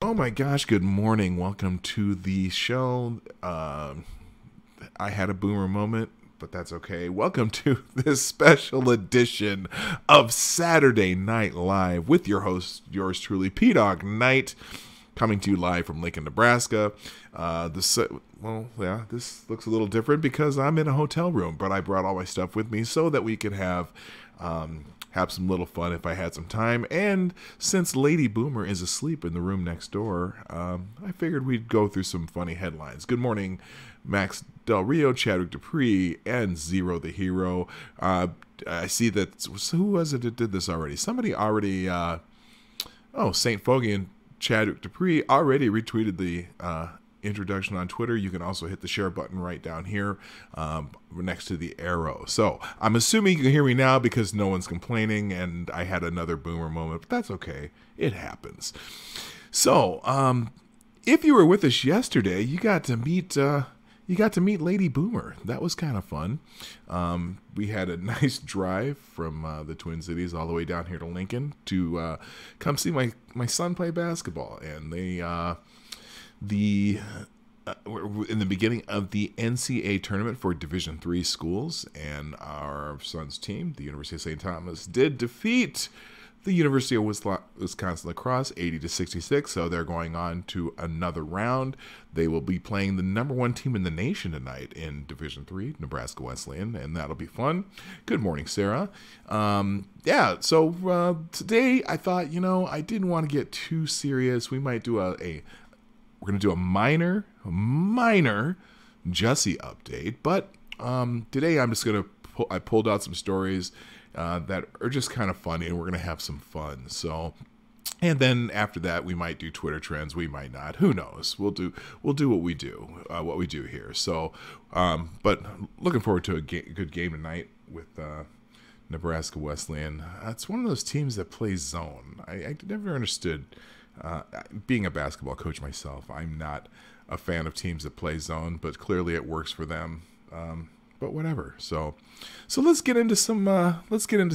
Oh my gosh, good morning. Welcome to the show. I had a boomer moment, but that's okay. Welcome to this special edition of Saturday Night Live with your host, yours truly, Dawg Knight, coming to you live from Lincoln, Nebraska. This looks a little different because I'm in a hotel room, but I brought all my stuff with me so that we could have some little fun if I had some time. And since Lady Boomer is asleep in the room next door, I figured we'd go through some funny headlines. Good morning, Max Del Rio, Chadwick Dupree, and Zero the Hero. I see that, who was it that did this already? Somebody already, St. Foggy and Chadwick Dupree already retweeted the introduction on Twitter. You can also hit the share button right down here next to the arrow. So I'm assuming you can hear me now because no one's complaining and I had another boomer moment, but that's okay. It happens. So if you were with us yesterday, you got to meet Lady Boomer. That was kind of fun. We had a nice drive from the Twin Cities all the way down here to Lincoln to come see my son play basketball, and we're in the beginning of the NCAA tournament for Division III schools, and our son's team, the University of St. Thomas, did defeat the University of Wisconsin Lacrosse 80-66, so they're going on to another round. They will be playing the number one team in the nation tonight in Division III, Nebraska Wesleyan, and that'll be fun. Good morning, Sarah. So today I thought, I didn't want to get too serious. We might do we're going to do a minor Jussie update, but today I'm just going to I pulled out some stories that are just kind of funny, and we're going to have some fun. So, and then after that, we might do Twitter trends. We might not. Who knows? We'll do what we do here. So, but looking forward to a good game tonight with Nebraska Wesleyan. It's one of those teams that plays zone. I never understood. Being a basketball coach myself, I'm not a fan of teams that play zone, but clearly it works for them. But whatever. So let's get into some. Let's do I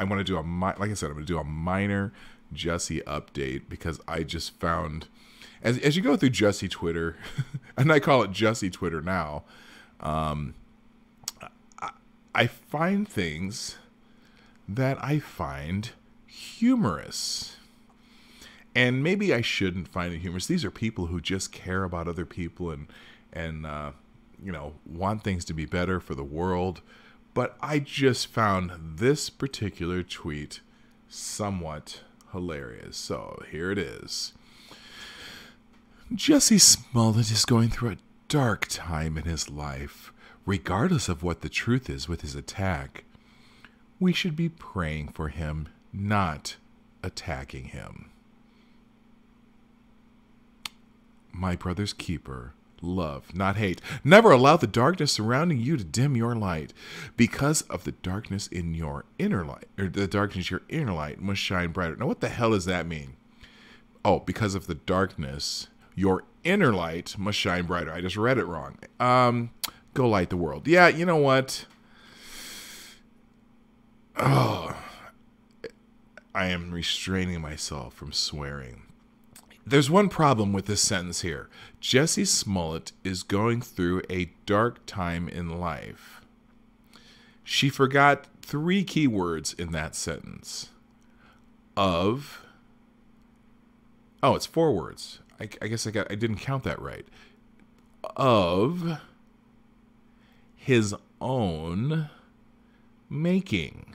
want to do like I said, I'm going to do a minor Jussie update because I just found, as you go through Jussie Twitter, and I call it Jussie Twitter now, I find things that I find humorous. And maybe I shouldn't find it humorous. These are people who just care about other people and want things to be better for the world. But I just found this particular tweet somewhat hilarious. So here it is. Jussie Smollett is going through a dark time in his life. Regardless of what the truth is with his attack, we should be praying for him, not attacking him. My brother's keeper, love, not hate. Never allow the darkness surrounding you to dim your light. Because of the darkness in your inner light, or the darkness your inner light must shine brighter. Now, what the hell does that mean? Oh, because of the darkness, your inner light must shine brighter. I just read it wrong. Go light the world. Yeah, you know what? Oh, I am restraining myself from swearing. There's one problem with this sentence here. Jussie Smollett is going through a dark time in life. She forgot 3 key words in that sentence. It's 4 words. I guess I didn't count that right. Of his own making.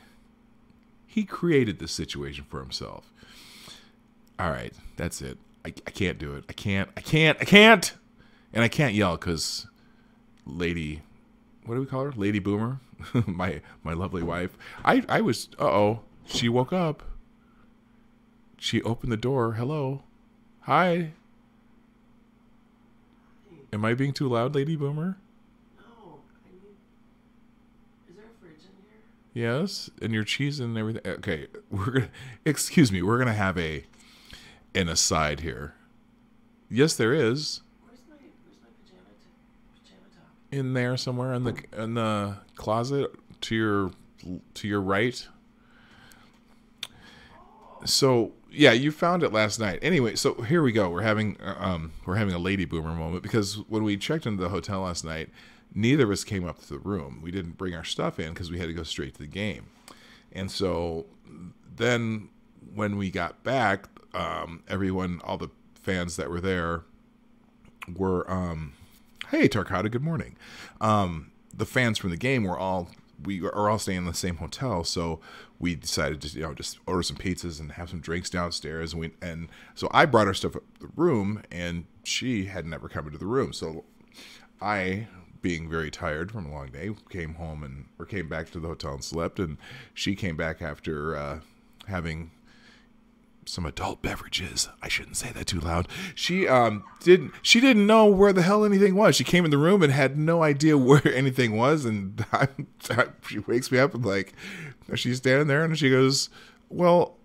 He created this situation for himself. All right, that's it. I can't do it. I can't. And I can't yell because Lady, what do we call her? Lady Boomer, my lovely wife. I was, she woke up. She opened the door. Hello. Hi. Am I being too loud, Lady Boomer? No. Is there a fridge in here? Yes. And your cheese and everything. Okay. Excuse me. We're going to have an aside here. Yes, there is. Where's my pajama top? In there somewhere in the closet to your right. So Yeah, you found it last night. Anyway, so here we go. We're having a lady boomer moment because when we checked into the hotel last night, neither of us came up to the room. We didn't bring our stuff in because we had to go straight to the game. And so then when we got back, everyone, all the fans that were there were, hey, Tarkata, good morning. The fans from the game we are all staying in the same hotel, so we decided to just order some pizzas and have some drinks downstairs. And so I brought our stuff up to the room, and she had never come into the room. So I, being very tired from a long day, came back to the hotel and slept. And she came back after having some adult beverages. I shouldn't say that too loud. She didn't know where the hell anything was. She came in the room and had no idea where anything was. And she wakes me up and she's standing there and she goes, "Well,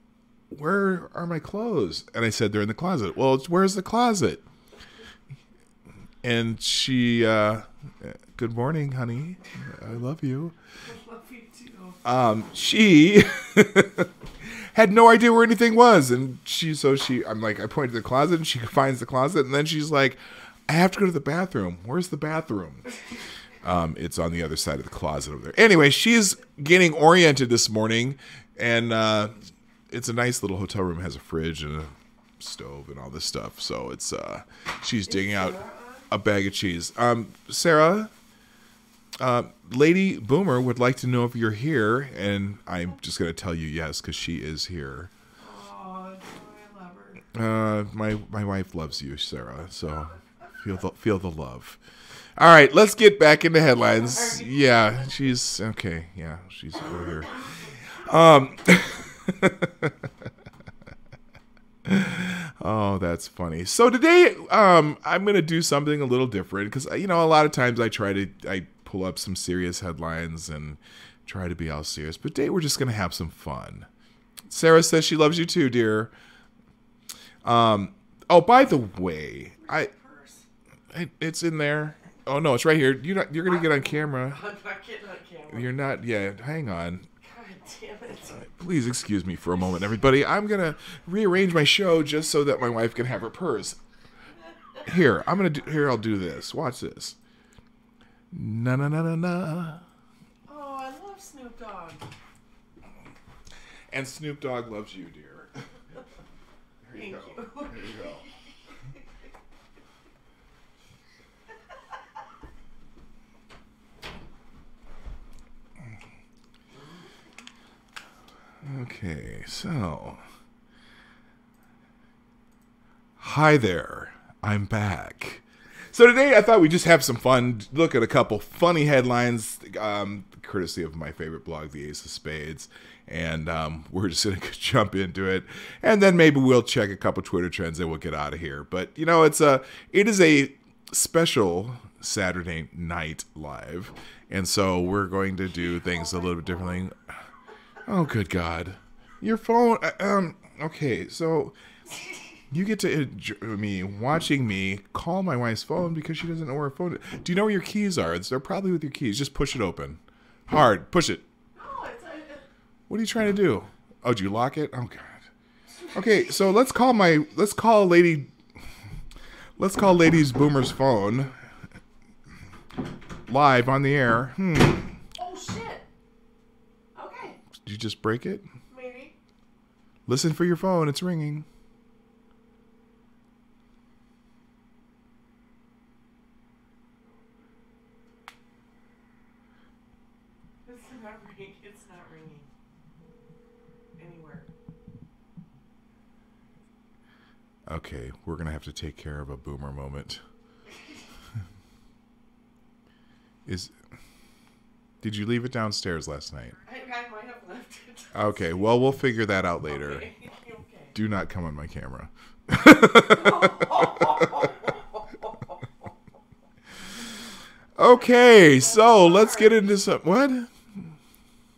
where are my clothes?" And I said, "They're in the closet." "Well, where's the closet?" And she, "Good morning, honey. I love you." I love you too. She had no idea where anything was. And I pointed to the closet and she finds the closet. And then she's like, "I have to go to the bathroom. Where's the bathroom?" It's on the other side of the closet over there. Anyway, she's getting oriented this morning. And it's a nice little hotel room. It has a fridge and a stove and all this stuff. So it's she's digging out a bag of cheese. Sarah, Lady Boomer would like to know if you're here, and I'm just going to tell you yes, because she is here. Oh, I love her. My wife loves you, Sarah, so feel the love. All right, let's get back into headlines. Yeah, she's okay. Yeah, she's over here. Oh, that's funny. So today, I'm going to do something a little different because, a lot of times I pull up some serious headlines and try to be all serious. But today we're just going to have some fun. Sarah says she loves you too, dear. Oh, by the way, it's in there. Oh, no, it's right here. You're going to get on camera. I'm not getting on camera. You're not yet. Hang on. God damn it. Please excuse me for a moment, everybody. I'm going to rearrange my show just so that my wife can have her purse. Here, I'll do this. Watch this. Na na na na na. Oh, I love Snoop Dogg. And Snoop Dogg loves you, dear. Thank you. There you go. Okay, so hi there, I'm back. So today I thought we'd just have some fun, look at a couple funny headlines, courtesy of my favorite blog, the Ace of Spades, and we're just going to jump into it, and then maybe we'll check a couple Twitter trends and we'll get out of here. But it is a special Saturday night live, and so we're going to do things a little bit differently. Oh, good God. Your phone. Okay, so you get to enjoy watching me call my wife's phone because she doesn't know where her phone is. Do you know where your keys are? They're probably with your keys. Just push it open. Hard. Push it. No, What are you trying to do? Oh, did you lock it? Oh, God. Okay, so let's call Lady Boomer's phone live on the air. Oh, shit. Okay. Did you just break it? Maybe. Listen for your phone. It's ringing. It's not ringing. Anywhere. Okay, we're going to have to take care of a boomer moment. Did you leave it downstairs last night? I might have left it. Okay, well, we'll figure that out later. Okay. Do not come on my camera. Okay, so let's get into some... What? Well,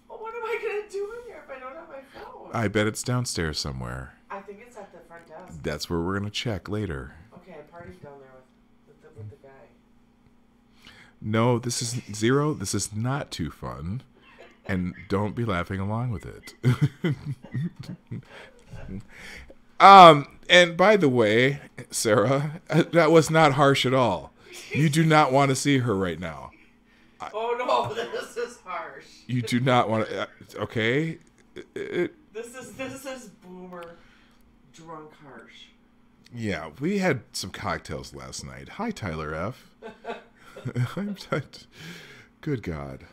what am I going to do in here if I don't have my phone? I bet it's downstairs somewhere. I think it's at the front desk. That's where we're going to check later. Okay, I partied down there with the guy. No, this is Zero. This is not too fun. And don't be laughing along with it. And by the way, Sarah, that was not harsh at all. You do not want to see her right now. Oh no, this is harsh. You do not want to. Okay. This is boomer drunk harsh. Yeah, we had some cocktails last night. Hi, Tyler F. Good God.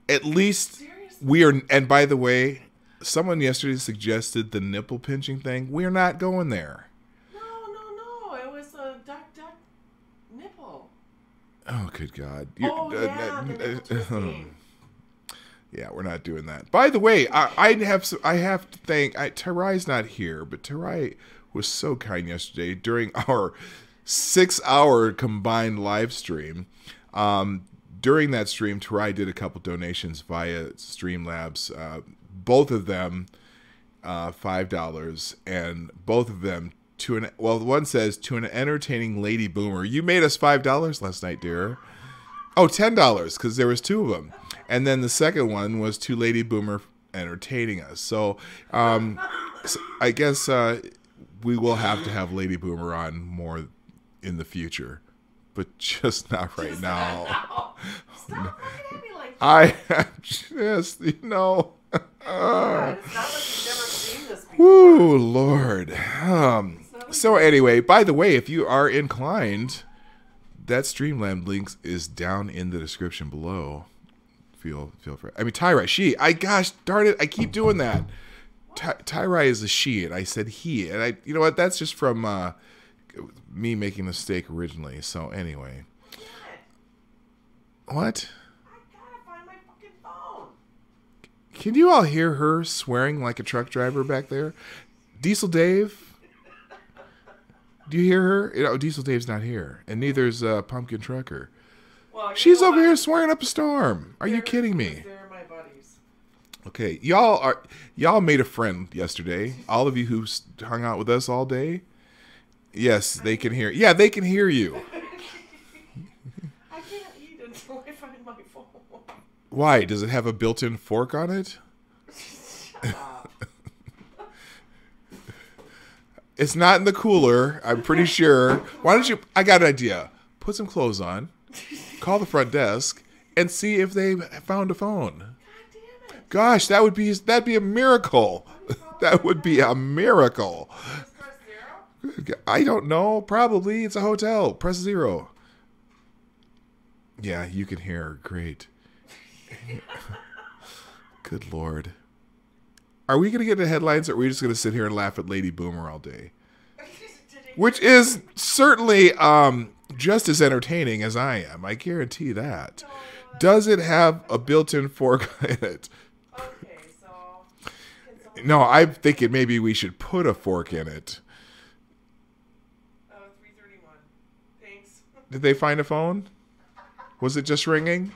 At least Seriously? we are. And by the way, someone yesterday suggested the nipple pinching thing. We're not going there. No. It was a duck nipple. Oh, good God. The nipple twisting. Yeah, we're not doing that. By the way, I have to thank Tarai's not here, but Tarai was so kind yesterday during our 6-hour combined live stream. During that stream, Tarai did a couple donations via Streamlabs. Both of them $5, and both of them one says to an entertaining lady boomer. You made us $5 last night, dear. Oh, $10 because there was two of them. And then the second one was to Lady Boomer entertaining us. So I guess we will have to have Lady Boomer on more in the future. But just not right now. Stop looking at me like that. I am just, God, it's not like you've never seen this before. Woo, Lord. So anyway, by the way, if you are inclined, that Streamlabs link is down in the description below. Feel free. I mean, Tyra, gosh darn it, I keep doing that. Tyra is a she, and I said he, and you know what? That's just from me making a mistake originally. So anyway, what? I gotta find my fucking phone. Can you all hear her swearing like a truck driver back there? Diesel Dave, do you hear her? Diesel Dave's not here, and neither's Pumpkin Trucker. Well, She's over here swearing up a storm. Are you kidding me? They're my buddies. Okay, y'all made a friend yesterday. All of you who hung out with us all day. Yes, they can hear. Yeah, they can hear you. I can't eat until I find my phone. Why? Does it have a built-in fork on it? Shut up. It's not in the cooler. I'm pretty sure. Why don't you? I got an idea. Put some clothes on. Call the front desk and see if they found a phone. God damn it. Gosh, that'd be a miracle. That would be a miracle. Just press 0? I don't know. Probably it's a hotel. Press 0. Yeah, you can hear her. Great. Good Lord. Are we going to get the headlines, or are we just going to sit here and laugh at Lady Boomer all day? Which is certainly just as entertaining as I am. I guarantee that. Does it have a built-in fork in it? Okay, so... No, I'm thinking maybe we should put a fork in it. Oh, 3:31. Thanks. Did they find a phone? Was it just ringing?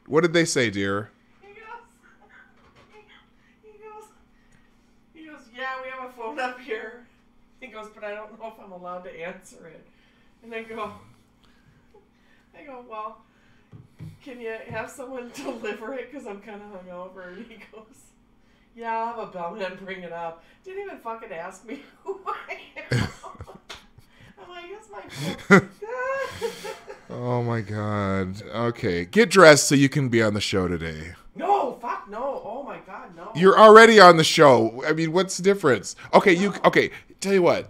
What did they say, dear? He goes, yeah, we have a phone up here. He goes, but I don't know if I'm allowed to answer it. And I go, well, can you have someone deliver it? Because I'm kind of hungover. And he goes, yeah, I'll have a bellman bring it up. Didn't even fucking ask me who I am. I'm like, it's my phone. Oh my God. Okay. Get dressed so you can be on the show today. No, fuck no. Oh my God, no. You're already on the show. I mean, what's the difference? Okay, okay, tell you what.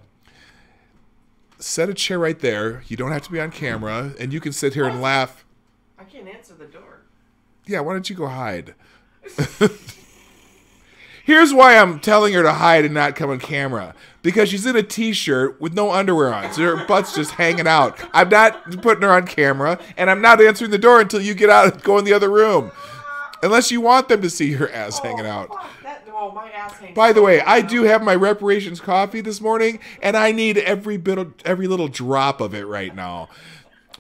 Set a chair right there. You don't have to be on camera, and you can sit here and laugh. I can't answer the door. Yeah, why don't you go hide? Here's why I'm telling her to hide and not come on camera. Because she's in a t-shirt with no underwear on. So her butt's just hanging out. I'm not putting her on camera. And I'm not answering the door until you get out and go in the other room. Unless you want them to see your ass hanging out. My ass hangs By the way, I do have my reparations coffee this morning. And I need every little drop of it right now.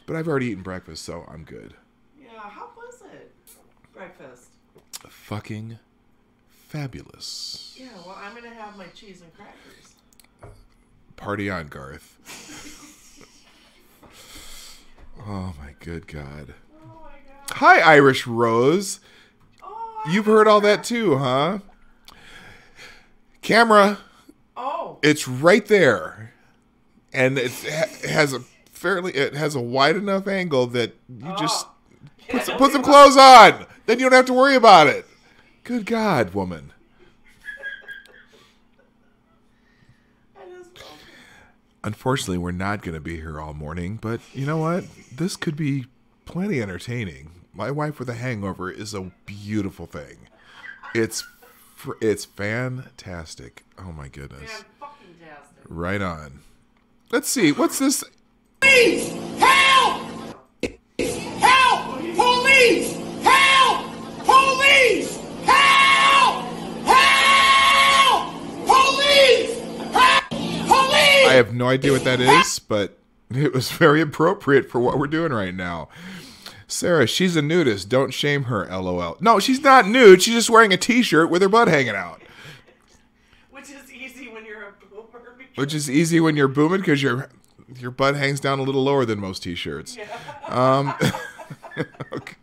But I've already eaten breakfast, so I'm good. Yeah, how was it? Breakfast. Fucking fabulous. Yeah, well, I'm going to have my cheese and crackers. Party on, Garth. Oh, my good God. Oh, my God. Hi, Irish Rose. Oh, You've heard all that too, huh? Camera. Oh. It's right there. And it has a wide enough angle that you just put some clothes on. Then you don't have to worry about it. Good God, woman. Unfortunately, we're not going to be here all morning, but you know what? This could be plenty entertaining. My wife with a hangover is a beautiful thing. It's fantastic. Oh my goodness. Fan-fucking-tastic. Right on. Let's see. What's this? Police! Help! Help! Police! Help! Police! Help! Help! Police! Help! Police! I have no idea what that is, but it was very appropriate for what we're doing right now. Sarah, she's a nudist. Don't shame her, LOL. No, she's not nude. She's just wearing a t-shirt with her butt hanging out. Which is easy when you're a boomer. Which is easy when you're booming because your butt hangs down a little lower than most t-shirts. Yeah. Okay.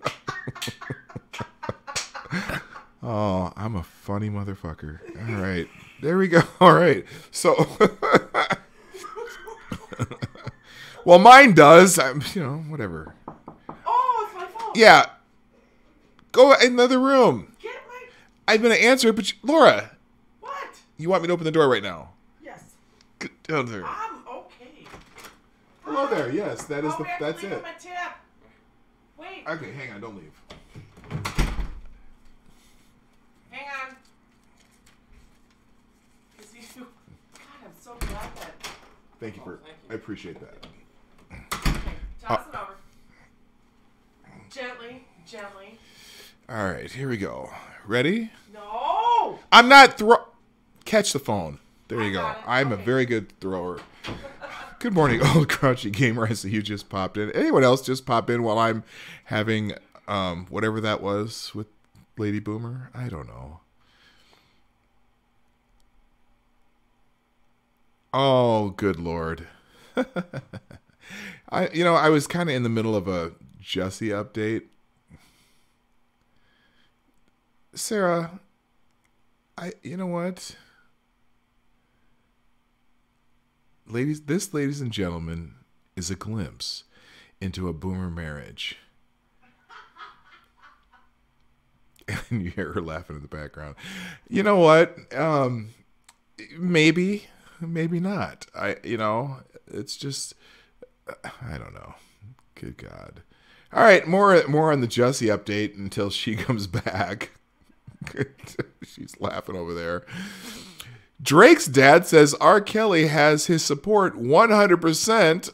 Oh, I'm a funny motherfucker. All right. There we go. All right. So, well, mine does. Whatever. Oh, it's my fault. Yeah. Go in another room. Get my... I'm going to answer, but Laura, What? you want me to open the door right now? Yes. Get down there. I'm okay. Hello there. Yes, that is Oh, we have to that's leave it. My tip. Wait. Okay, hang on. Don't leave. Hang on. God, I'm so glad that... Thank you for. thank you. I appreciate that. Okay, toss it over. Gently, gently. All right, here we go. Ready? No! I'm not Catch the phone. There you go. got it. I'm a Okay. very good thrower. Good morning, old crouchy gamer. I see you just popped in. Anyone else just pop in while I'm having whatever that was with Lady Boomer? I don't know. Oh, good Lord. I was kind of in the middle of a Jussie update. Sarah, you know what? Ladies and gentlemen, is a glimpse into a boomer marriage. And you hear her laughing in the background. You know what? Maybe not. It's just, I don't know. Good God. All right, more on the Jussie update until she comes back. She's laughing over there. Drake's dad says R. Kelly has his support 100%.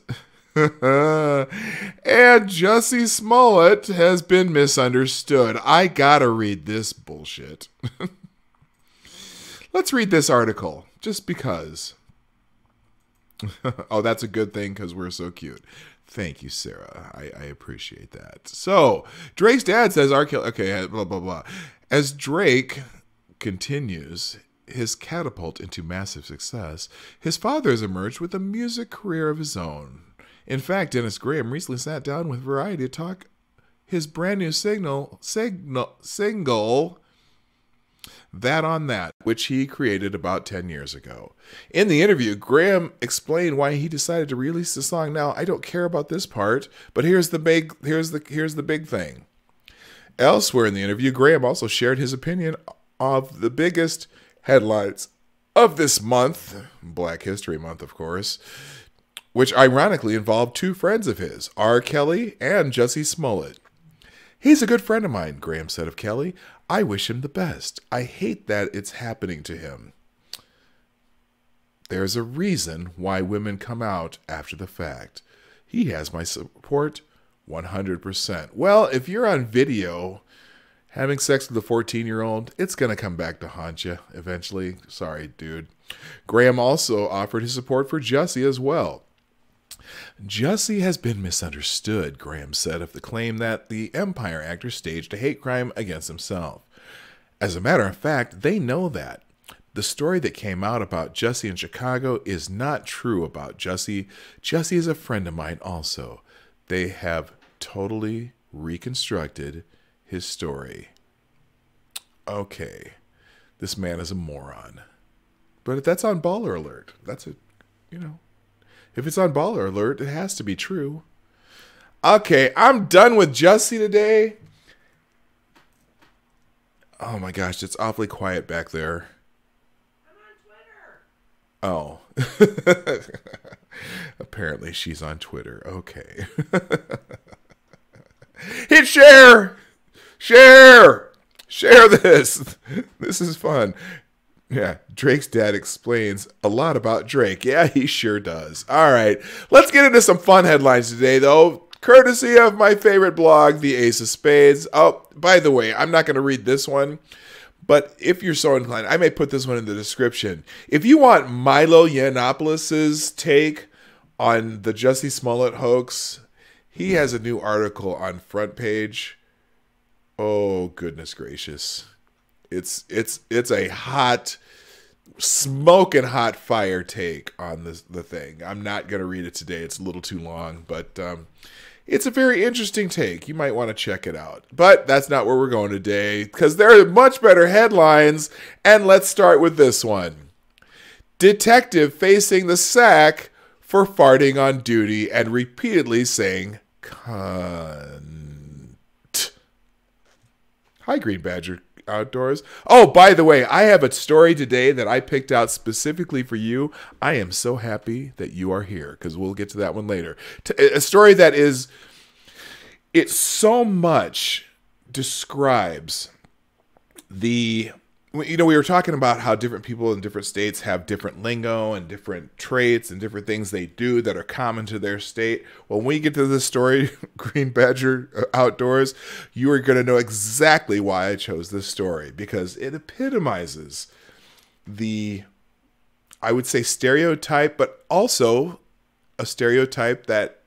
And Jussie Smollett has been misunderstood. I gotta read this bullshit. Let's read this article, just because. Oh, that's a good thing because we're so cute. Thank you, Sarah. I appreciate that. So, Drake's dad says R. Kelly... Okay, blah, blah, blah. As Drake continues his catapult into massive success, his father has emerged with a music career of his own. In fact, Dennis Graham recently sat down with Variety to talk his brand new single, That on That, which he created about 10 years ago. In the interview, Graham explained why he decided to release the song now. I don't care about this part, but here's the big thing. Elsewhere in the interview, Graham also shared his opinion of the biggest headlines of this month, Black History Month, of course, which ironically involved two friends of his, R. Kelly and Jussie Smollett. He's a good friend of mine, Graham said of Kelly. I wish him the best. I hate that it's happening to him. There's a reason why women come out after the fact. He has my support 100%. Well, if you're on video having sex with a 14-year-old, it's going to come back to haunt you eventually. Sorry, dude. Graham also offered his support for Jussie as well. Jussie has been misunderstood, Graham said of the claim that the Empire actor staged a hate crime against himself. As a matter of fact, they know that. The story that came out about Jussie in Chicago is not true about Jussie. Jussie is a friend of mine also. They have totally reconstructed his story. Okay, this man is a moron. But if that's on Baller Alert, that's a, if it's on Baller Alert, it has to be true. Okay, I'm done with Jussie today. Oh my gosh, it's awfully quiet back there. I'm on Twitter. Oh. Apparently she's on Twitter. Okay. Hit share! Share! Share this! This is fun. Yeah, Drake's dad explains a lot about Drake. Yeah, he sure does. All right, let's get into some fun headlines today, though, courtesy of my favorite blog, The Ace of Spades. Oh, by the way, I'm not going to read this one, but if you're so inclined, I may put this one in the description. If you want Milo Yiannopoulos' take on the Jussie Smollett hoax, he has a new article on Front Page. Oh, goodness gracious. It's a hot, smoking hot fire take on the thing. I'm not going to read it today. It's a little too long, but it's a very interesting take. You might want to check it out. But that's not where we're going today, because there are much better headlines, and let's start with this one. Detective facing the sack for farting on duty and repeatedly saying, cunt. Hi, Green Badger Outdoors. Oh, by the way, I have a story today that I picked out specifically for you. I am so happy that you are here, because we'll get to that one later. A story that it so much describes the, we were talking about how different people in different states have different lingo and different traits and different things they do that are common to their state. When we get to this story, Green Badger Outdoors, you are going to know exactly why I chose this story, because it epitomizes the, I would say, stereotype, but also a stereotype that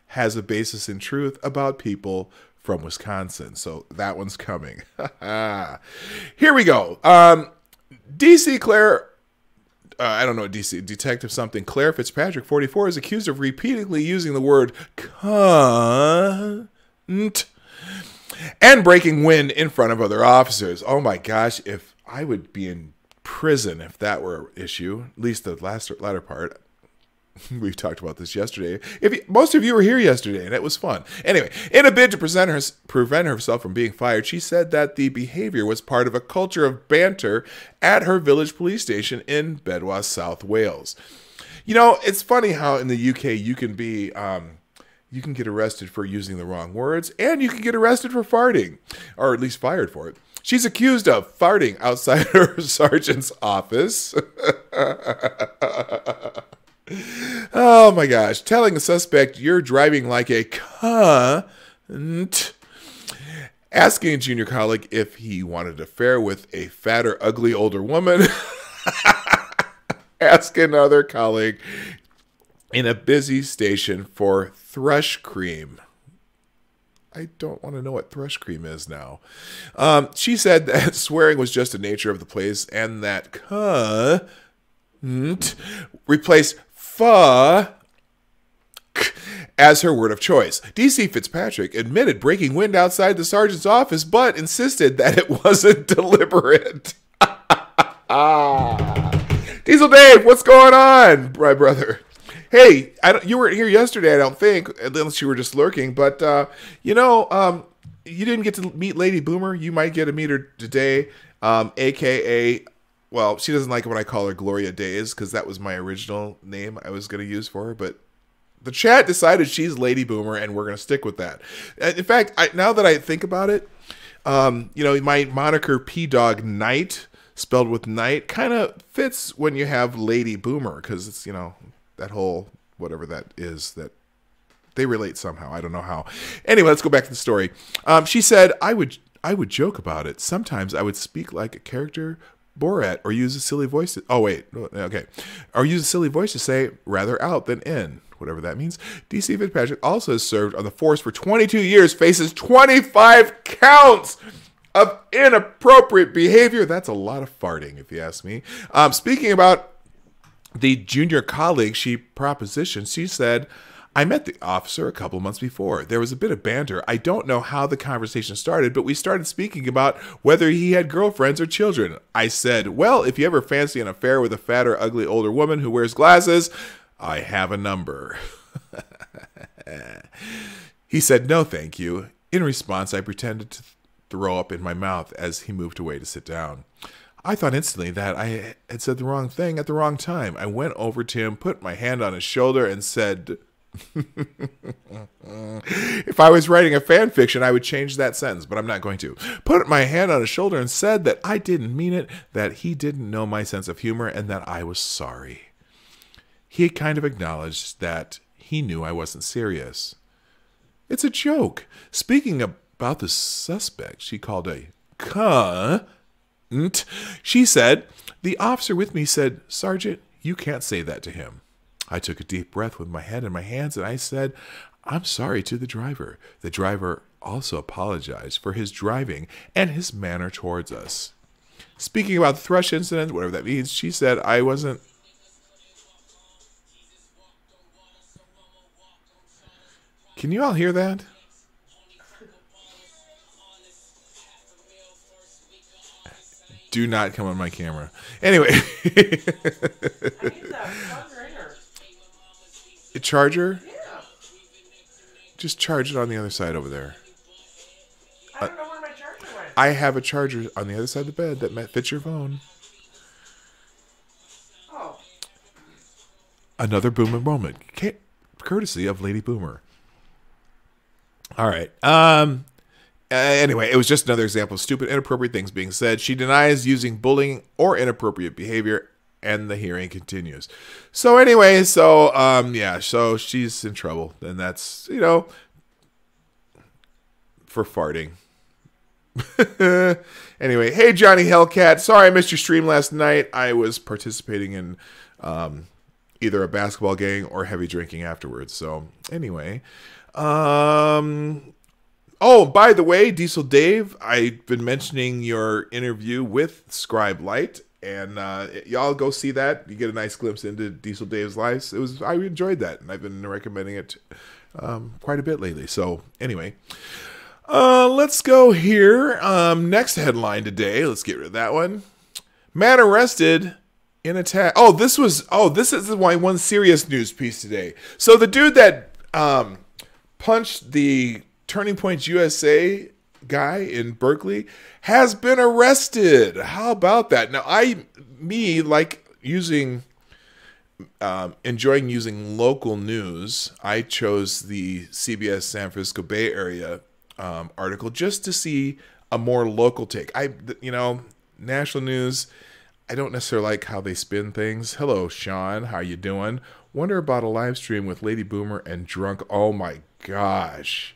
has a basis in truth about people from Wisconsin. So that one's coming. Here we go. DC Claire, I don't know, DC Detective something, Claire Fitzpatrick, 44, is accused of repeatedly using the word cunt and breaking wind in front of other officers. Oh my gosh, if I would be in prison if that were an issue, at least the latter part. We talked about this yesterday. Most of you were here yesterday, and it was fun. Anyway, in a bid to prevent herself from being fired, she said that the behavior was part of a culture of banter at her village police station in Bedwas, South Wales. It's funny how in the UK you can be, you can get arrested for using the wrong words, and you can get arrested for farting, or at least fired for it. She's accused of farting outside her sergeant's office. Oh my gosh. Telling the suspect you're driving like a cunt. Asking a junior colleague if he wanted to fare with a fat or ugly older woman. Ask another colleague in a busy station for thrush cream. I don't want to know what thrush cream is now. She said that swearing was just the nature of the place and that cunt replaced as her word of choice. DC Fitzpatrick admitted breaking wind outside the sergeant's office, but insisted that it wasn't deliberate. Diesel Dave, what's going on, my brother? Hey, you weren't here yesterday, I don't think, unless you were just lurking. But you didn't get to meet Lady Boomer. You might get to meet her today, aka. Well, she doesn't like it when I call her Gloria Days, because that was my original name I was going to use for her. But the chat decided she's Lady Boomer, and we're going to stick with that. In fact, now that I think about it, my moniker Dawg Knight, spelled with night, kind of fits when you have Lady Boomer, because it's, that whole whatever that is, that they relate somehow. I don't know how. Anyway, let's go back to the story. She said, I would joke about it. Sometimes I would speak like a character Borat, or use a silly voice or use a silly voice to say rather out than in, whatever that means. DC Fitzpatrick also has served on the force for 22 years, faces 25 counts of inappropriate behavior. That's a lot of farting, if you ask me. Speaking about the junior colleague she propositioned, she said, I met the officer a couple months before. There was a bit of banter. I don't know how the conversation started, but we started speaking about whether he had girlfriends or children. I said, well, if you ever fancy an affair with a fat or ugly older woman who wears glasses, I have a number. He said, no, thank you. In response, I pretended to throw up in my mouth as he moved away to sit down. I thought instantly that I had said the wrong thing at the wrong time. I went over to him, put my hand on his shoulder, and said, if I was writing a fan fiction, I would change that sentence, but I'm not going to. Put my hand on his shoulder and said that I didn't mean it, that he didn't know my sense of humor, and that I was sorry. He kind of acknowledged that he knew I wasn't serious. It's a joke. Speaking about the suspect, she called a cunt. She said, the officer with me said, Sergeant, you can't say that to him. I took a deep breath with my head in my hands and I said, I'm sorry to the driver. The driver also apologized for his driving and his manner towards us. Speaking about the thrush incident, whatever that means, she said I wasn't. Can you all hear that? Do not come on my camera. Anyway. I need that charger. A charger? Yeah. Just charge it on the other side over there. I don't know where my charger went. I have a charger on the other side of the bed that fits your phone. Oh. Another Boomer moment. Courtesy of Lady Boomer. All right. Anyway, it was just another example of stupid, inappropriate things being said. She denies using bullying or inappropriate behavior, and the hearing continues. So anyway, so she's in trouble, and that's, for farting. Anyway, hey Johnny Hellcat, sorry I missed your stream last night. I was participating in either a basketball game or heavy drinking afterwards. So anyway, oh, by the way, Diesel Dave, I've been mentioning your interview with Scribe Light, and y'all go see that. You get a nice glimpse into Diesel Dave's life. I enjoyed that, and I've been recommending it quite a bit lately. So anyway, let's go here. Next headline today. Let's get rid of that one. Man arrested in attack. This is my one serious news piece today. So the dude that punched the Turning Point USA guy in Berkeley has been arrested. How about that? Now, enjoying using local news. I chose the CBS San Francisco Bay Area article just to see a more local take. National news, I don't necessarily like how they spin things. Hello, Sean. How you doing? Wonder about a live stream with Lady Boomer and Drunk. Oh my gosh.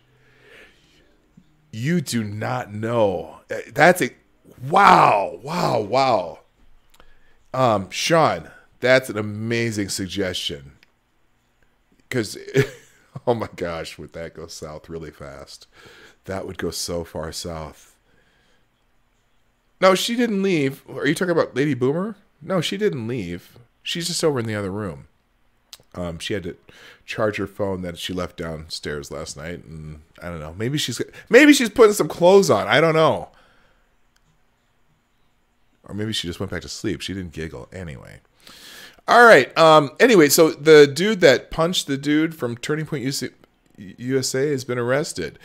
You do not know. That's a wow. Sean, that's an amazing suggestion. Because, oh my gosh, would that go south really fast? That would go so far south. No, she didn't leave. Are you talking about Lady Boomer? No, she didn't leave. She's just over in the other room. She had to charge her phone that she left downstairs last night, and I don't know. Maybe she's putting some clothes on. I don't know. Or maybe she just went back to sleep. She didn't giggle anyway. All right. Anyway, so the dude that punched the dude from Turning Point USA has been arrested.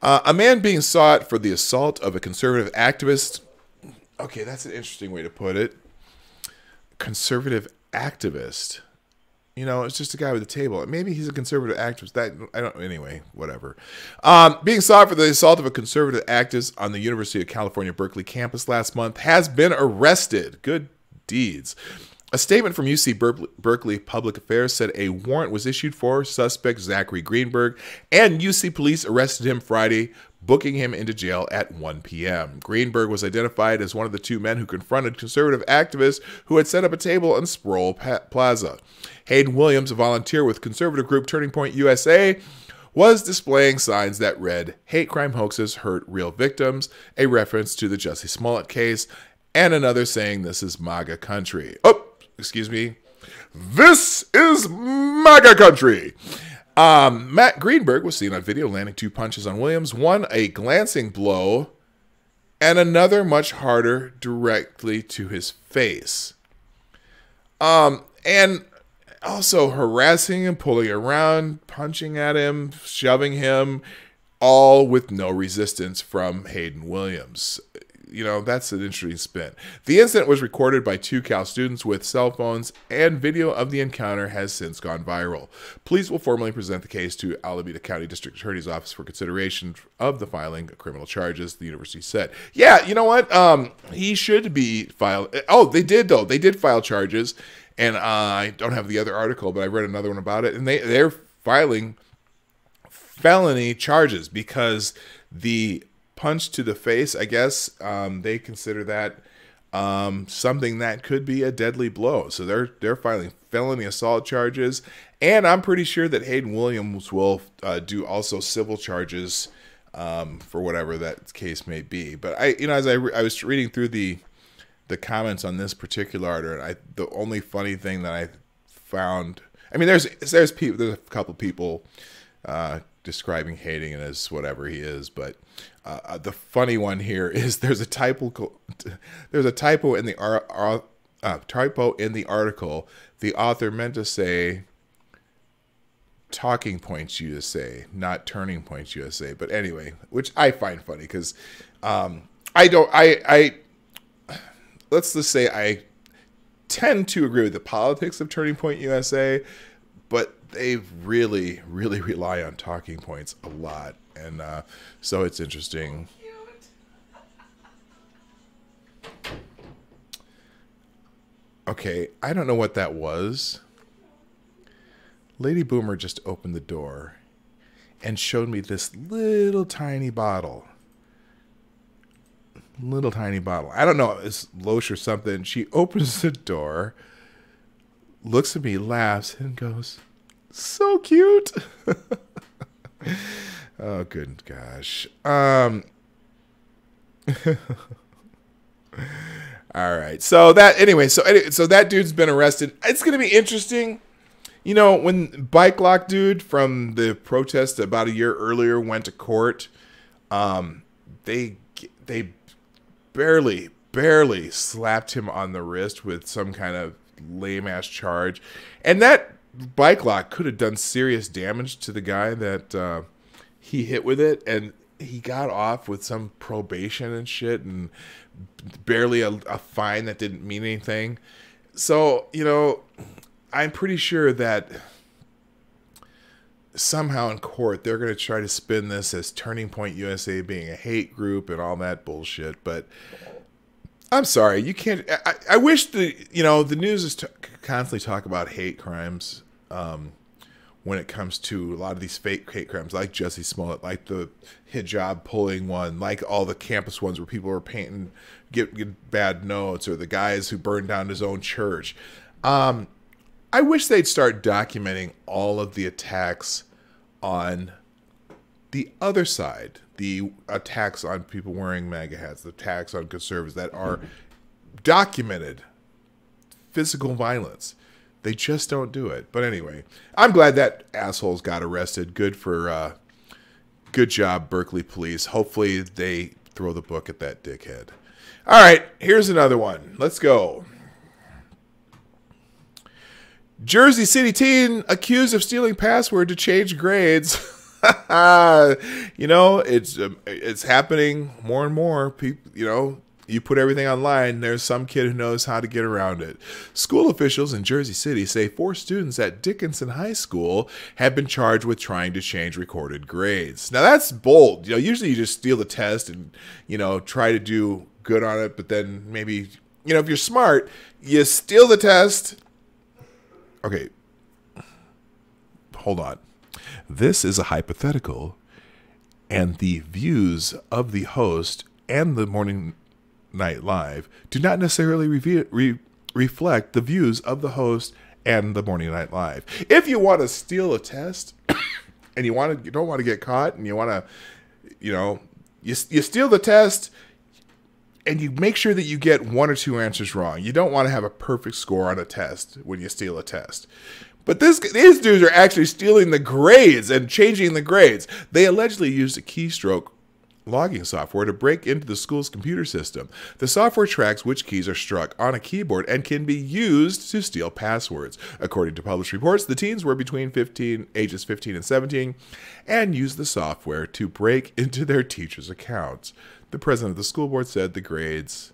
A man being sought for the assault of a conservative activist. Okay, that's an interesting way to put it. Conservative activist. It's just a guy with a table. Maybe he's a conservative activist. Anyway, whatever. Being sought for the assault of a conservative activist on the University of California, Berkeley campus last month has been arrested. Good deeds. A statement from UC Berkeley Public Affairs said a warrant was issued for suspect Zachary Greenberg, and UC police arrested him Friday, booking him into jail at 1 p.m. Greenberg was identified as one of the two men who confronted conservative activists who had set up a table on Sproul Plaza. Hayden Williams, a volunteer with conservative group Turning Point USA, was displaying signs that read, "Hate crime hoaxes hurt real victims," a reference to the Jussie Smollett case, and another saying, "This is MAGA country." Oh, excuse me. This is MAGA country. Matt Greenberg was seen on video landing 2 punches on Williams, one a glancing blow, and another much harder directly to his face. And also harassing him, pulling around, punching at him, shoving him, all with no resistance from Hayden Williams. You know, that's an interesting spin. The incident was recorded by 2 Cal students with cell phones, and video of the encounter has since gone viral. Police will formally present the case to Alameda County District Attorney's Office for consideration of the filing of criminal charges, the university said. Yeah, you know what? He should be filed. Oh, they did, though. They did file charges, and I don't have the other article, but I read another one about it, and they're filing felony charges because the punch to the face, I guess, they consider that something that could be a deadly blow. So they're filing felony assault charges, and I'm pretty sure that Hayden Williams will do also civil charges for whatever that case may be. But as I was reading through the comments on this particular article, and the only funny thing that I found, I mean, there's a couple people describing Hayden as whatever he is, but the funny one here is there's a typo in the article. The author meant to say Talking Points USA, not Turning Points USA. But anyway, which I find funny because let's just say I tend to agree with the politics of Turning Point USA, but they really, really rely on talking points a lot. And so it's interesting. Okay, I don't know what that was. Lady Boomer just opened the door and showed me this little tiny bottle. Little tiny bottle. I don't know, it's Loesch or something. She opens the door, looks at me, laughs, and goes, "So cute." Oh, good gosh. All right. So that dude's been arrested. It's going to be interesting. You know, when Bike Lock dude from the protest about a year earlier went to court, they barely slapped him on the wrist with some kind of lame ass charge. And that Bike Lock could have done serious damage to the guy that he hit with it, and he got off with some probation and shit and barely a fine that didn't mean anything. So, you know, I'm pretty sure that somehow in court they're going to try to spin this as Turning Point USA being a hate group and all that bullshit. But I'm sorry, you can't. I wish the news is constantly talk about hate crimes when it comes to a lot of these fake hate crimes, like Jussie Smollett, like the hijab pulling one, like all the campus ones where people were painting, get bad notes, or the guys who burned down his own church. I wish they'd start documenting all of the attacks on the other side, the attacks on people wearing MAGA hats, the attacks on conservatives that are documented physical violence. They just don't do it. But anyway, I'm glad that assholes got arrested. Good job, Berkeley police. Hopefully they throw the book at that dickhead. All right, here's another one. Let's go. Jersey City teen accused of stealing password to change grades. You know, it's happening more and more. People, you know, you put everything online, there's some kid who knows how to get around it. School officials in Jersey City say 4 students at Dickinson High School have been charged with trying to change recorded grades. Now that's bold. You know, usually you just steal the test and, you know, try to do good on it, but then maybe, you know, if you're smart, you steal the test. Okay, hold on. This is a hypothetical, and the views of the host and the Morning Night Live do not necessarily reflect the views of the host and the Morning Night Live. If you want to steal a test and you don't want to get caught, and you want to, you know, you steal the test and you make sure that you get 1 or 2 answers wrong. You don't want to have a perfect score on a test when you steal a test. But these dudes are actually stealing the grades and changing the grades. They allegedly used a keystroke logging software to break into the school's computer system. The software tracks which keys are struck on a keyboard and can be used to steal passwords. According to published reports, the teens were between ages 15 and 17 and used the software to break into their teachers' accounts. The president of the school board said the grades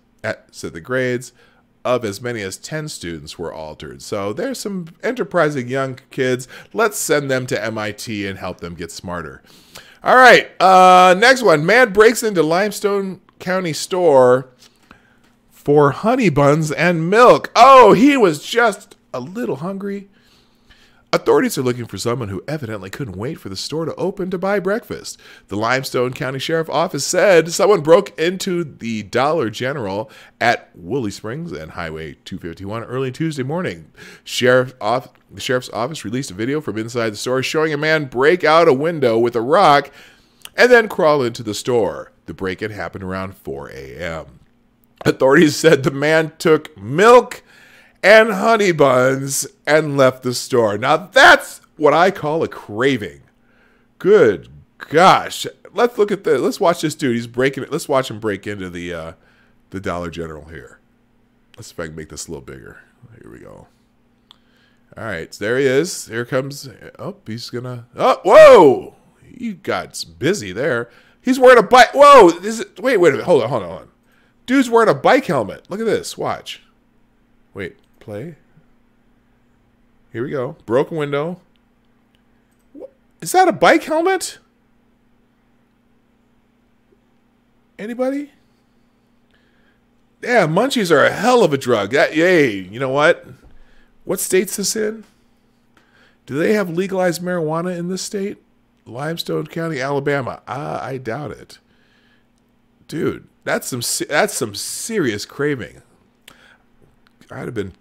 of as many as 10 students were altered. So there's some enterprising young kids. Let's send them to MIT and help them get smarter. All right, next one. Man breaks into Limestone County store for honey buns and milk. Oh, he was just a little hungry. Authorities are looking for someone who evidently couldn't wait for the store to open to buy breakfast. The Limestone County Sheriff's Office said someone broke into the Dollar General at Woolly Springs and Highway 251 early Tuesday morning. The Sheriff's Office released a video from inside the store showing a man break out a window with a rock and then crawl into the store. The break-in happened around 4 a.m. Authorities said the man took milk and honey buns and left the store. Now that's what I call a craving. Good gosh. Let's look at this. Let's watch this dude. He's breaking it. Let's watch him break into the Dollar General here. Let's see if I can make this a little bigger. Here we go. All right, so there he is. Here comes. Oh, he's gonna. Oh, whoa! He got busy there. He's wearing a bike. Whoa! Wait a minute. Hold on. Dude's wearing a bike helmet. Look at this. Watch. Wait. Play. Here we go. Broken window. Is that a bike helmet? Anybody? Yeah, munchies are a hell of a drug. Yay. You know what? What state's this in? Do they have legalized marijuana in this state? Limestone County, Alabama. I doubt it. Dude, that's some serious craving. I'd have been.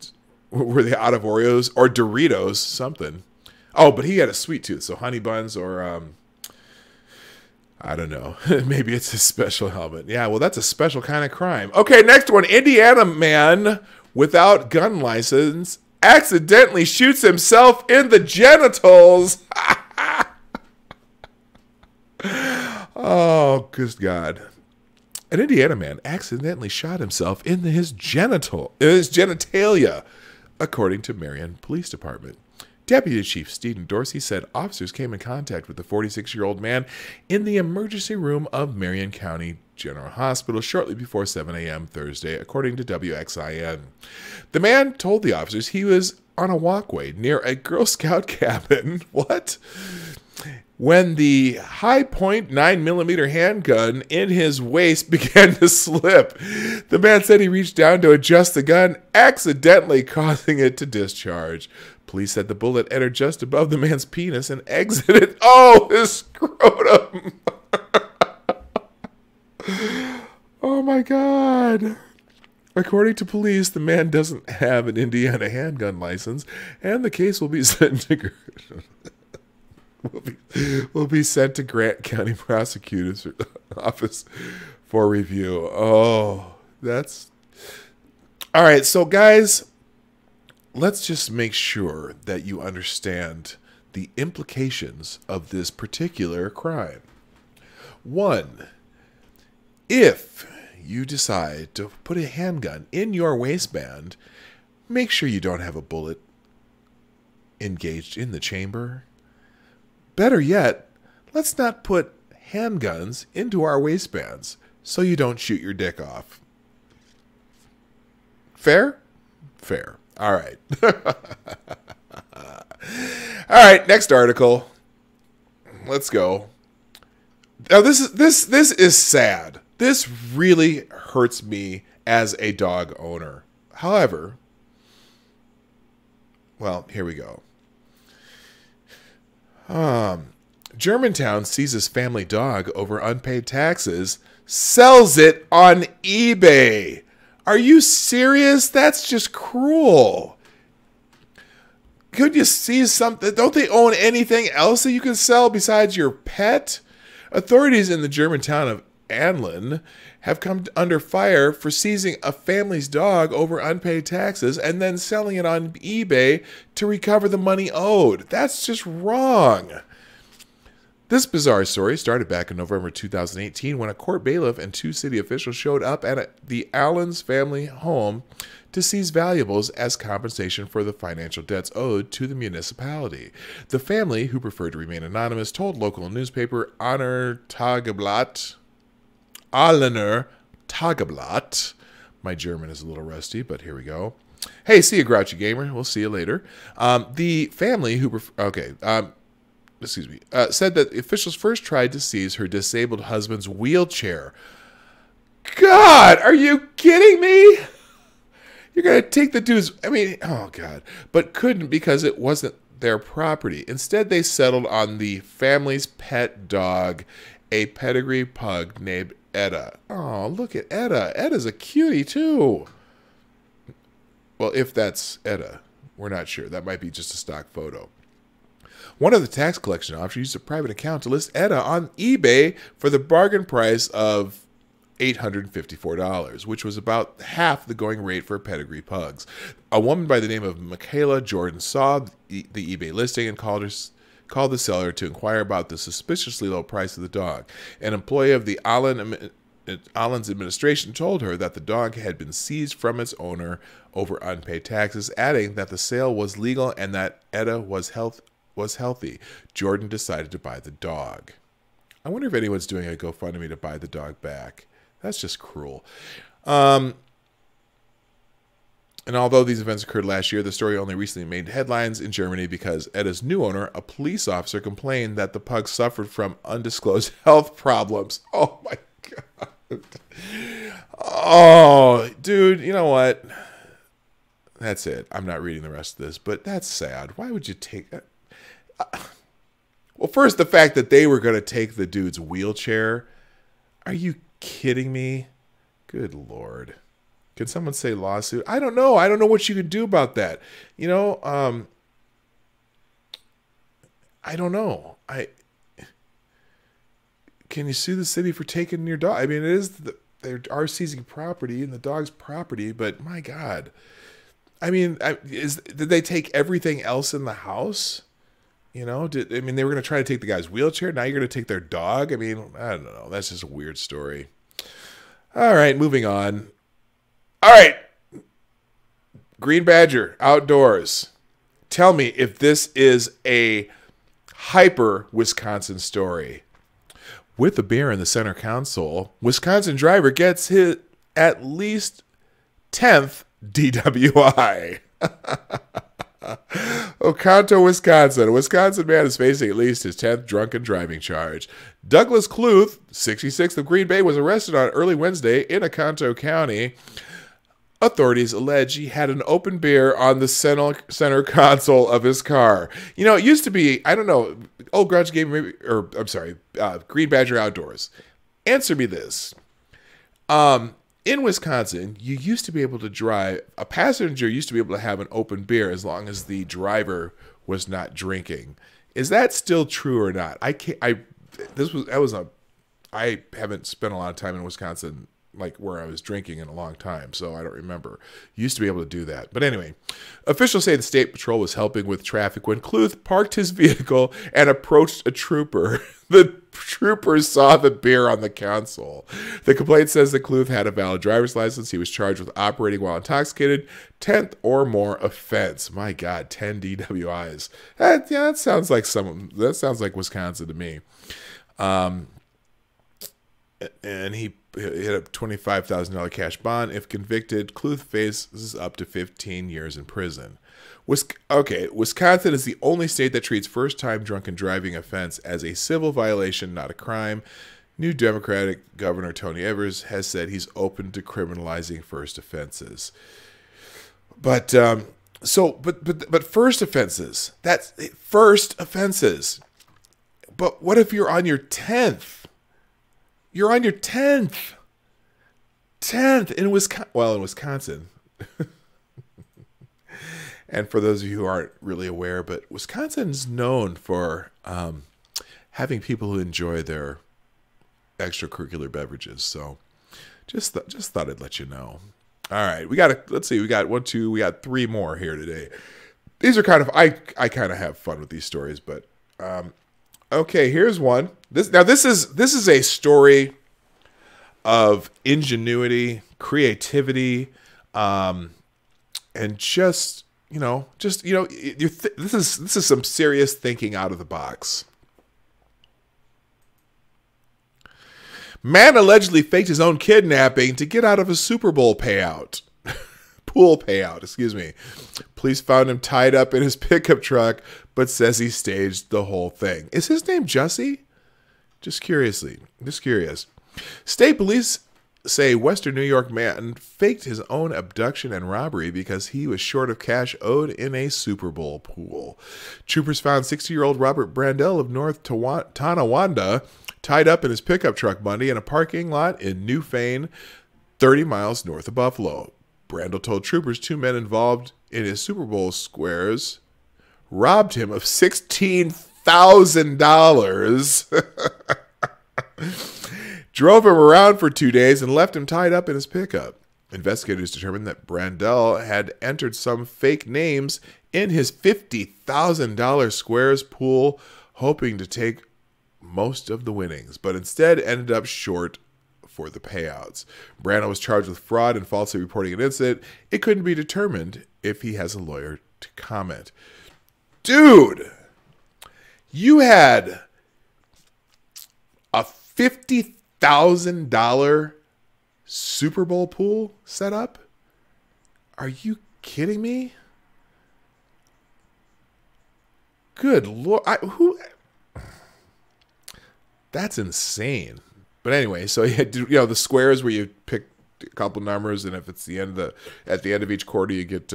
Were they out of Oreos or Doritos? Something. Oh, but he had a sweet tooth, so honey buns or I don't know. Maybe it's a special helmet. Yeah, well, that's a special kind of crime. Okay, next one. Indiana man without gun license accidentally shoots himself in the genitals. Oh, good God. An Indiana man accidentally shot himself in his genitalia, according to Marion Police Department. Deputy Chief Stephen Dorsey said officers came in contact with the 46-year-old man in the emergency room of Marion County General Hospital shortly before 7 a.m. Thursday, according to WXIN. The man told the officers he was on a walkway near a Girl Scout cabin. What? When the high point 9mm handgun in his waist began to slip. The man said he reached down to adjust the gun, accidentally causing it to discharge. Police said the bullet entered just above the man's penis and exited, his scrotum. Oh my God. According to police, the man doesn't have an Indiana handgun license, and the case will be sent to Grant County Prosecutor's Office for review. Oh, that's... All right, so guys, let's just make sure that you understand the implications of this particular crime. One, if you decide to put a handgun in your waistband, make sure you don't have a bullet engaged in the chamber. Better yet, let's not put handguns into our waistbands so you don't shoot your dick off. Fair? Fair. All right. All right, next article. Let's go. Now this is sad. This really hurts me as a dog owner. However, well, here we go. Germantown seizes family dog over unpaid taxes, sells it on eBay. Are you serious? That's just cruel. Could you seize something? Don't they own anything else that you can sell besides your pet? Authorities in the German town of Anlin have come under fire for seizing a family's dog over unpaid taxes and then selling it on eBay to recover the money owed. That's just wrong. This bizarre story started back in November 2018 when a court bailiff and 2 city officials showed up at the Allen's family home to seize valuables as compensation for the financial debts owed to the municipality. The family, who preferred to remain anonymous, told local newspaper Alener Tageblatt. My German is a little rusty, but here we go. Hey, see you, Grouchy Gamer. We'll see you later. The family, who said that officials first tried to seize her disabled husband's wheelchair. God, are you kidding me? You're going to take the dude's, oh God, but couldn't because it wasn't their property. Instead, they settled on the family's pet dog, a pedigree pug named Etta. Oh, look at Etta. Etta's a cutie, too. Well, if that's Etta, we're not sure. That might be just a stock photo. One of the tax collection officers used a private account to list Etta on eBay for the bargain price of $854, which was about half the going rate for pedigree pugs. A woman by the name of Michaela Jordan saw the eBay listing and called the seller to inquire about the suspiciously low price of the dog. An employee of the Allen's administration told her that the dog had been seized from its owner over unpaid taxes, adding that the sale was legal and that Etta was healthy. Jordan decided to buy the dog. I wonder if anyone's doing a GoFundMe to buy the dog back. That's just cruel. And although these events occurred last year, the story only recently made headlines in Germany because Etta's new owner, a police officer, complained that the pug suffered from undisclosed health problems. Oh my God. Oh, dude, you know what? That's it. I'm not reading the rest of this, but that's sad. Why would you take that? Well, first, the fact that they were going to take the dude's wheelchair. Are you kidding me? Good Lord. Can someone say lawsuit? I don't know. I don't know what you can do about that. You know, I don't know. Can you sue the city for taking your dog? I mean, they are seizing property and the dog's property, but my God. I mean, did they take everything else in the house? You know, they were going to try to take the guy's wheelchair. Now you're going to take their dog. I mean, I don't know. That's just a weird story. All right, moving on. All right. Green Badger Outdoors. Tell me if this is a hyper Wisconsin story. With a beer in the center console, Wisconsin driver gets hit at least 10th DWI. Oconto, Wisconsin. A Wisconsin man is facing at least his 10th drunken driving charge. Douglas Cluth, 66th of Green Bay, was arrested on early Wednesday in Oconto County. Authorities allege he had an open beer on the center console of his car. You know, it used to be, I don't know, Old Grudge Game, Green Badger Outdoors. Answer me this. In Wisconsin, you used to be able to drive, a passenger used to be able to have an open beer as long as the driver was not drinking. Is that still true or not? I haven't spent a lot of time in Wisconsin, like where I was drinking in a long time, so I don't remember. You used to be able to do that. But anyway, officials say the state patrol was helping with traffic when Cluth parked his vehicle and approached a trooper. The trooper saw the beer on the console. The complaint says that Cluth had a valid driver's license. He was charged with operating while intoxicated, 10th or more offense. My God, 10 DWIs. That sounds like Wisconsin to me. And he hit a $25,000 cash bond. If convicted, Cluth faces up to 15 years in prison. Wisconsin is the only state that treats first-time drunken driving offense as a civil violation, not a crime. New Democratic Governor Tony Evers has said he's open to criminalizing first offenses. But first offenses. That's first offenses. But what if you're on your 10th? You're on your 10th. 10th in Wisconsin. Well, in Wisconsin. And for those of you who aren't really aware, but Wisconsin is known for having people who enjoy their extracurricular beverages. So just thought I'd let you know. All right, we got three more here today. These are kind of I kind of have fun with these stories, but okay, here's one. This is a story of ingenuity, creativity, and this is some serious thinking out of the box. Man allegedly faked his own kidnapping to get out of a Super Bowl payout. Pool payout, excuse me. Police found him tied up in his pickup truck, but says he staged the whole thing. Is his name Jussie? Just curious. State police say Western New York man faked his own abduction and robbery because he was short of cash owed in a Super Bowl pool. Troopers found 60-year-old Robert Brandel of North Tonawanda tied up in his pickup truck Monday in a parking lot in New Fane, 30 miles north of Buffalo. Brandel told troopers 2 men involved in his Super Bowl squares robbed him of $16,000, drove him around for 2 days, and left him tied up in his pickup. Investigators determined that Brandel had entered some fake names in his $50,000 squares pool, hoping to take most of the winnings, but instead ended up short for the payouts. Brandel was charged with fraud and falsely reporting an incident. It couldn't be determined if he has a lawyer to comment. Dude, you had a $50,000 Super Bowl pool set up? Are you kidding me? Good Lord. That's insane. But anyway, so you had the squares where you pick a couple numbers, and if it's at the end of each quarter, you get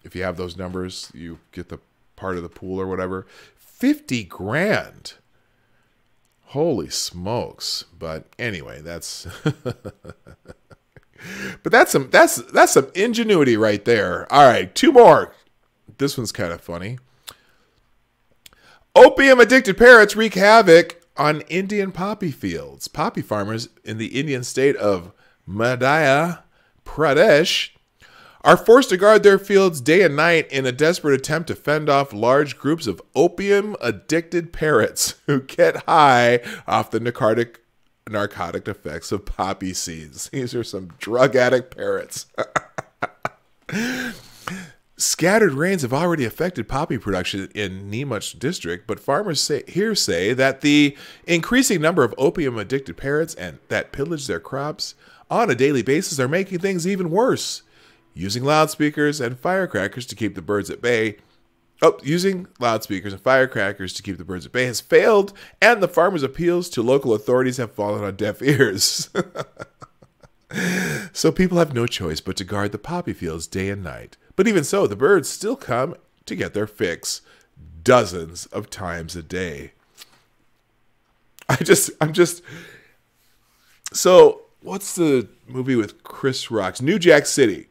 if you have those numbers, you get the part of the pool or whatever. $50,000. Holy smokes. But anyway, that's but that's some ingenuity right there. All right, 2 more. This one's kind of funny. Opium addicted parrots wreak havoc on Indian poppy fields. Poppy farmers in the Indian state of Madhya Pradesh are forced to guard their fields day and night in a desperate attempt to fend off large groups of opium-addicted parrots who get high off the narcotic effects of poppy seeds. These are some drug addict parrots. Scattered rains have already affected poppy production in Neemuch district, but farmers say that the increasing number of opium-addicted parrots and that pillage their crops on a daily basis are making things even worse. Using loudspeakers and firecrackers to keep the birds at bay. Using loudspeakers and firecrackers to keep the birds at bay has failed, and the farmers' appeals to local authorities have fallen on deaf ears. So people have no choice but to guard the poppy fields day and night. But even so, the birds still come to get their fix dozens of times a day. So what's the movie with Chris Rock's New Jack City?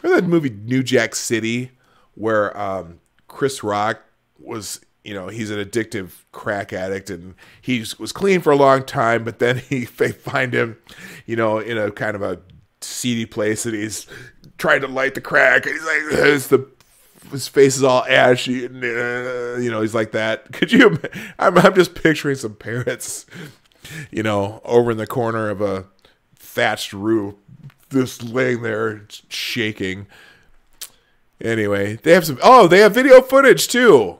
Remember that movie New Jack City where Chris Rock was, he's an addictive crack addict and he was clean for a long time, but then they find him, in a kind of a seedy place and he's trying to light the crack. And he's like, his face is all ashy and, he's like that. Could you, I'm just picturing some parrots, over in the corner of a thatched roof, just laying there shaking. Anyway, they have video footage too.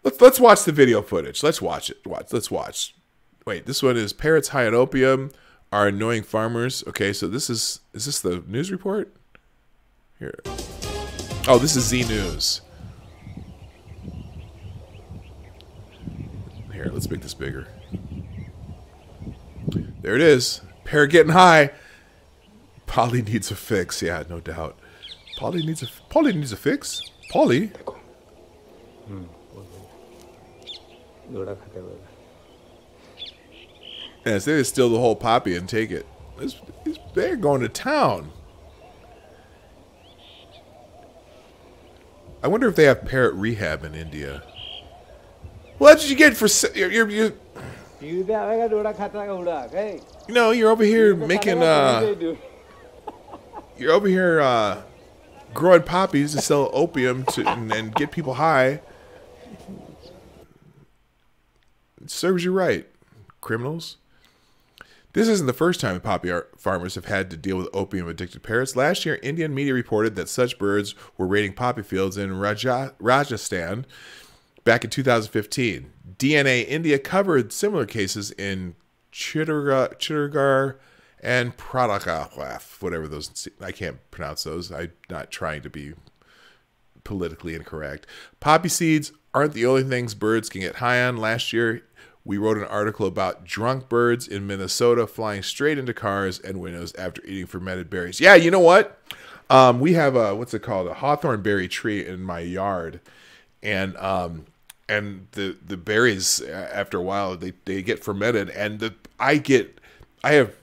Let's watch the video footage. Let's watch it. Let's watch. Wait, this one is parrots high on opium are annoying farmers. Okay, so is this the news report? Here. Oh, this is Z News. Here, let's make this bigger. There it is. Parrot getting high. Polly needs a fix. Yeah, no doubt. Polly needs a fix. Polly. Yes, they just steal the whole poppy and take it. They're going to town. I wonder if they have parrot rehab in India. Well, that's what you get for You know, you're over here making you're over here growing poppies to sell opium to and get people high. It serves you right, criminals. This isn't the first time poppy farmers have had to deal with opium-addicted parrots. Last year, Indian media reported that such birds were raiding poppy fields in Rajasthan back in 2015. DNA India covered similar cases in Chittorgarh and Pradakath, whatever those, I can't pronounce those. I'm not trying to be politically incorrect. Poppy seeds aren't the only things birds can get high on. Last year, we wrote an article about drunk birds in Minnesota flying straight into cars and windows after eating fermented berries. Yeah, you know what? We have a, what's it called? A hawthorn berry tree in my yard. And the berries, after a while, they get fermented. And I have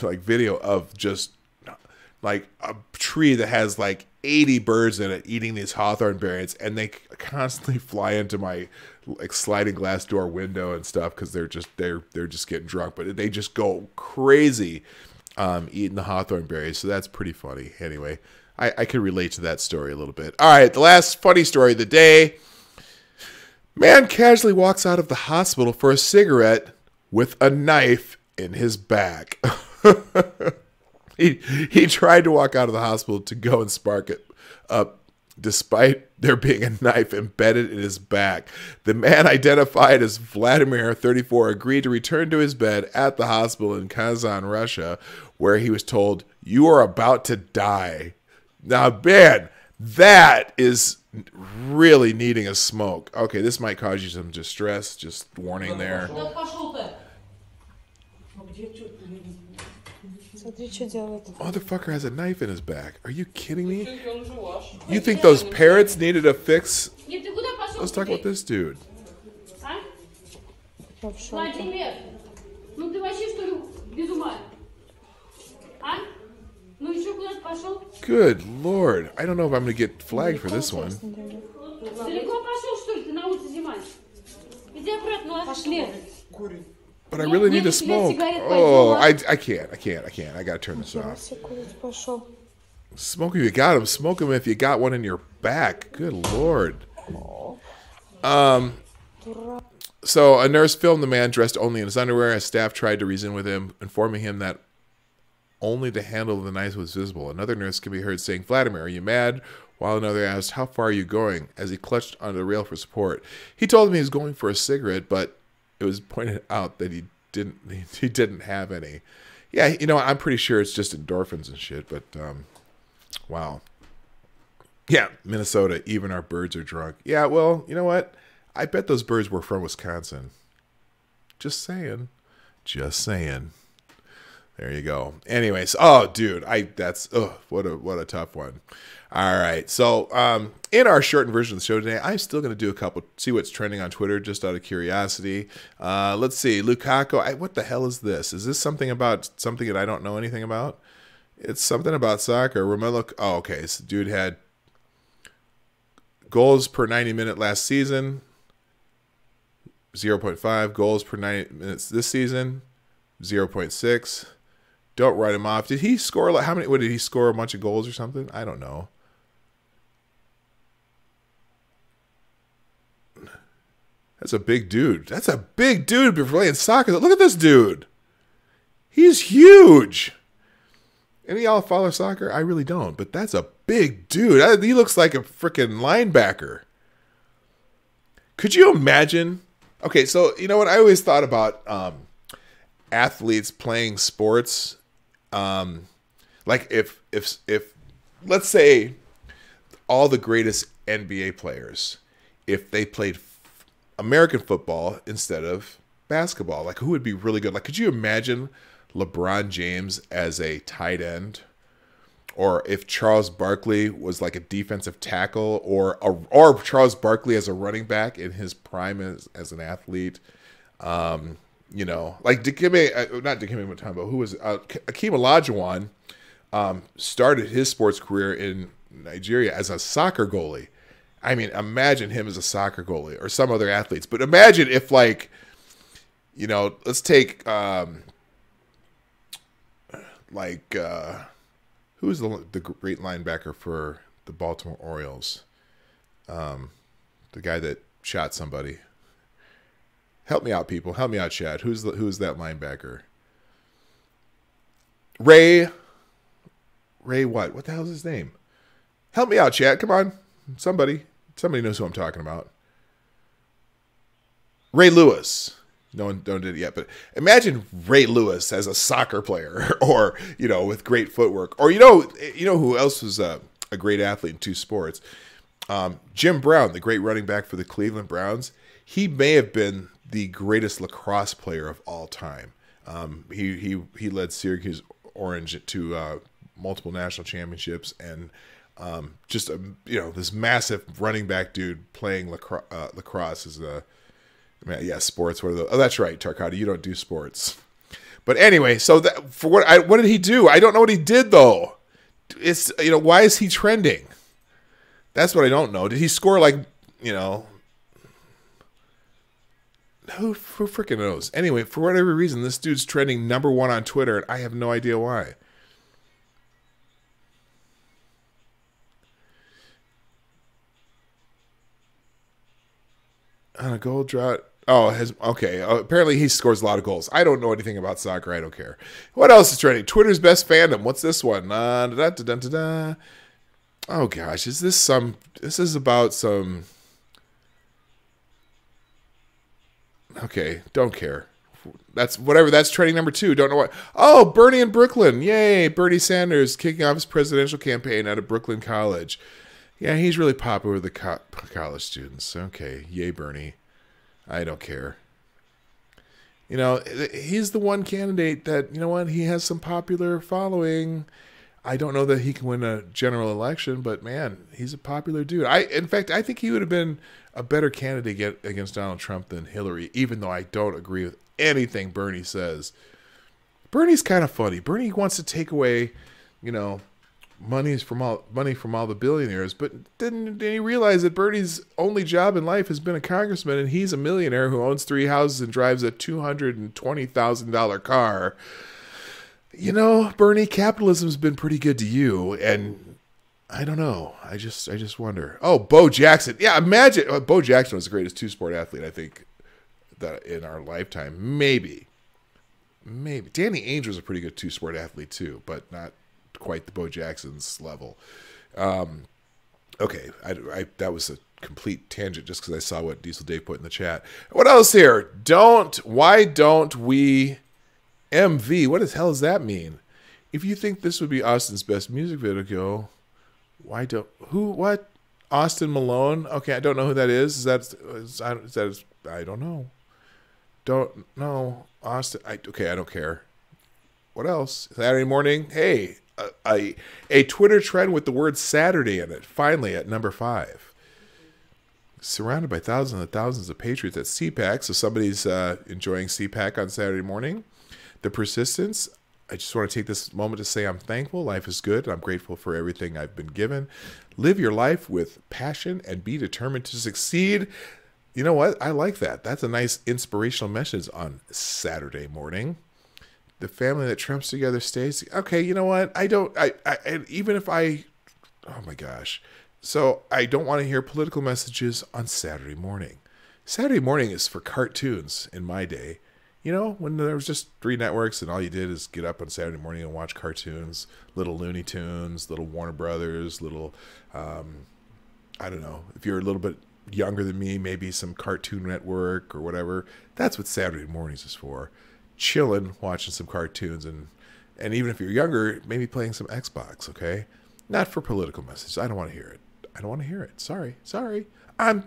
like video of just like a tree that has like 80 birds in it eating these hawthorn berries, and they constantly fly into my like sliding glass door window and stuff because they're just getting drunk, but they just go crazy eating the hawthorn berries. So that's pretty funny. Anyway, I can relate to that story a little bit. All right, the last funny story of the day. Man casually walks out of the hospital for a cigarette with a knife in his back. He tried to walk out of the hospital to go and spark it up, despite there being a knife embedded in his back. The man, identified as Vladimir, 34, agreed to return to his bed at the hospital in Kazan, Russia, where he was told, "You are about to die." Now, man, that is really needing a smoke. Okay, this might cause you some distress. Just warning there. Motherfucker has a knife in his back. Are you kidding me? You think those parrots needed a fix? Let's talk about this dude. Good Lord. I don't know if I'm going to get flagged for this one. But I really need to smoke. Oh, I can't. I gotta turn this off. Smoke if you got him. Smoke him if you got one in your back. Good Lord. So a nurse filmed the man dressed only in his underwear as staff tried to reason with him, informing him that only the handle of the knife was visible. Another nurse can be heard saying, "Vladimir, are you mad?" While another asked, "How far are you going?" as he clutched onto the rail for support. He told him he was going for a cigarette, but it was pointed out that he didn't have any. Yeah, you know, I'm pretty sure it's just endorphins and shit, but wow. Yeah, Minnesota, even our birds are drunk. Yeah, well, you know what? I bet those birds were from Wisconsin. Just saying. Just saying. There you go. Anyways, oh dude, what a tough one. All right, so in our shortened version of the show today, I'm still going to do a couple, see what's trending on Twitter, just out of curiosity. Let's see, Lukaku. What the hell is this? Is this something about something that I don't know anything about? It's something about soccer. Romelu. Oh, okay. So dude had goals per 90 minute last season, 0.5 goals per 90 minutes this season, 0.6. Don't write him off. Did he score? How many? What did he score? A bunch of goals or something? I don't know. That's a big dude. That's a big dude for playing soccer. Look at this dude. He's huge. Any of y'all follow soccer? I really don't, but that's a big dude. He looks like a freaking linebacker. Could you imagine? Okay, so you know what? I always thought about athletes playing sports. Like if let's say all the greatest NBA players, if they played American football instead of basketball, like who would be really good? Like, could you imagine LeBron James as a tight end, or if Charles Barkley was like a defensive tackle, or Charles Barkley as a running back in his prime as an athlete? You know, like not Dikembe Mutombo, who was Akeem Olajuwon, started his sports career in Nigeria as a soccer goalie. I mean, imagine him as a soccer goalie, or some other athletes. But imagine if, like, You know, let's take who's the great linebacker for the Baltimore Orioles? The guy that shot somebody. Help me out, people. Help me out, Chad. Who's that linebacker? Ray what? What the hell is his name? Help me out, Chad. Come on. Somebody knows who I'm talking about. Ray Lewis. No one did it yet, but imagine Ray Lewis as a soccer player, or with great footwork, or you know who else was a great athlete in two sports? Jim Brown, the great running back for the Cleveland Browns. He may have been the greatest lacrosse player of all time. He led Syracuse Orange to multiple national championships, and just this massive running back dude playing lacrosse is a. Yeah, sports. What are those? Oh, that's right, Tarkati. You don't do sports. But anyway, so what did he do? I don't know what he did though. It's why is he trending? That's what I don't know. Did he score who freaking knows? Anyway, for whatever reason, this dude's trending #1 on Twitter, and I have no idea why. On a goal drought. Oh, okay. Apparently he scores a lot of goals. I don't know anything about soccer. I don't care. What else is trending? Twitter's best fandom. What's this one? Oh gosh, is this some? This is about some. Okay, don't care. That's whatever. That's trending #2. Don't know what. Oh, Bernie in Brooklyn. Yay, Bernie Sanders kicking off his presidential campaign at a Brooklyn college. Yeah, he's really popular with the college students. Okay, yay, Bernie. I don't care. He's the one candidate that, he has some popular following. I don't know that he can win a general election, but man, he's a popular dude. In fact, I think he would have been a better candidate against Donald Trump than Hillary, even though I don't agree with anything Bernie says. Bernie's kind of funny. Bernie wants to take away, money from all the billionaires, but didn't he realize that Bernie's only job in life has been a congressman, and he's a millionaire who owns 3 houses and drives a $220,000 car? Bernie, capitalism's been pretty good to you, and I don't know. I just wonder. Oh, Bo Jackson. Yeah, imagine Bo Jackson was the greatest two-sport athlete, I think, that in our lifetime. Maybe. Danny Ainge was a pretty good two-sport athlete too, but not quite the Bo Jackson's level. Okay, that was a complete tangent just because I saw what Diesel Dave put in the chat. What else here? Why don't we MV? What the hell does that mean? If you think this would be Austin's best music video, what? Austin Malone? Okay, I don't know who that is. I don't know. Don't know. Austin. Okay, I don't care. What else? Saturday morning. Hey, a Twitter trend with the word Saturday in it, finally at #5. Surrounded by thousands and thousands of patriots at CPAC, so somebody's enjoying CPAC on Saturday morning. The persistence. I just want to take this moment to say I'm thankful. Life is good. I'm grateful for everything I've been given. Live your life with passion and be determined to succeed. You know what? I like that. That's a nice inspirational message on Saturday morning. The family that trumps together stays. Okay, you know what? Oh my gosh. So I don't want to hear political messages on Saturday morning. Saturday morning is for cartoons in my day. When there was just 3 networks and all you did is get up on Saturday morning and watch cartoons, little Looney Tunes, little Warner Brothers, little, I don't know, if you're a little bit younger than me, maybe some Cartoon Network or whatever. That's what Saturday mornings is for. Chilling, watching some cartoons, and even if you're younger, maybe playing some Xbox, okay? Not for political messages. I don't want to hear it. I don't want to hear it. Sorry. I'm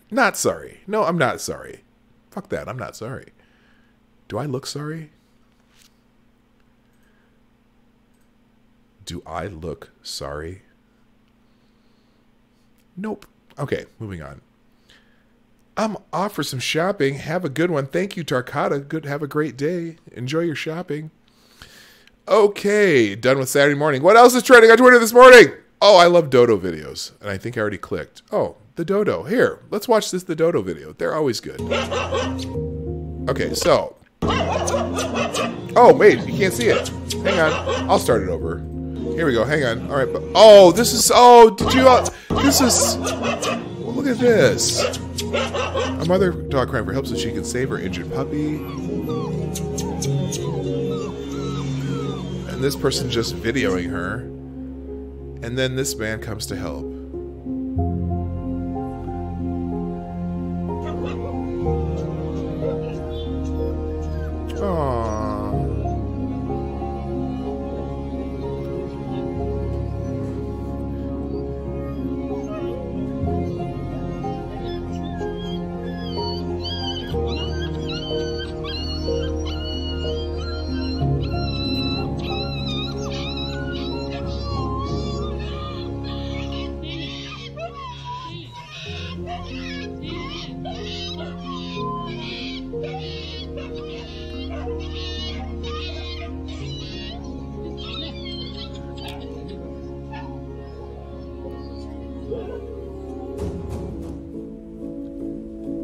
not sorry. No, I'm not sorry. Fuck that. I'm not sorry. Do I look sorry? Do I look sorry? Nope. Okay, moving on. I'm off for some shopping. Have a good one. Thank you, Tarkata. Have a great day. Enjoy your shopping. Okay, done with Saturday morning. What else is trending on Twitter this morning? Oh, I love dodo videos. And I think I already clicked. Oh, the dodo. Here, let's watch the dodo video. They're always good. Okay, so Oh, wait, you can't see it. Hang on. I'll start it over. Here we go. Hang on. All right. Oh, this is... Oh, did you... this is... Well, look at this. A mother dog crying for help so she can save her injured puppy. And this person just videoing her. And then this man comes to help.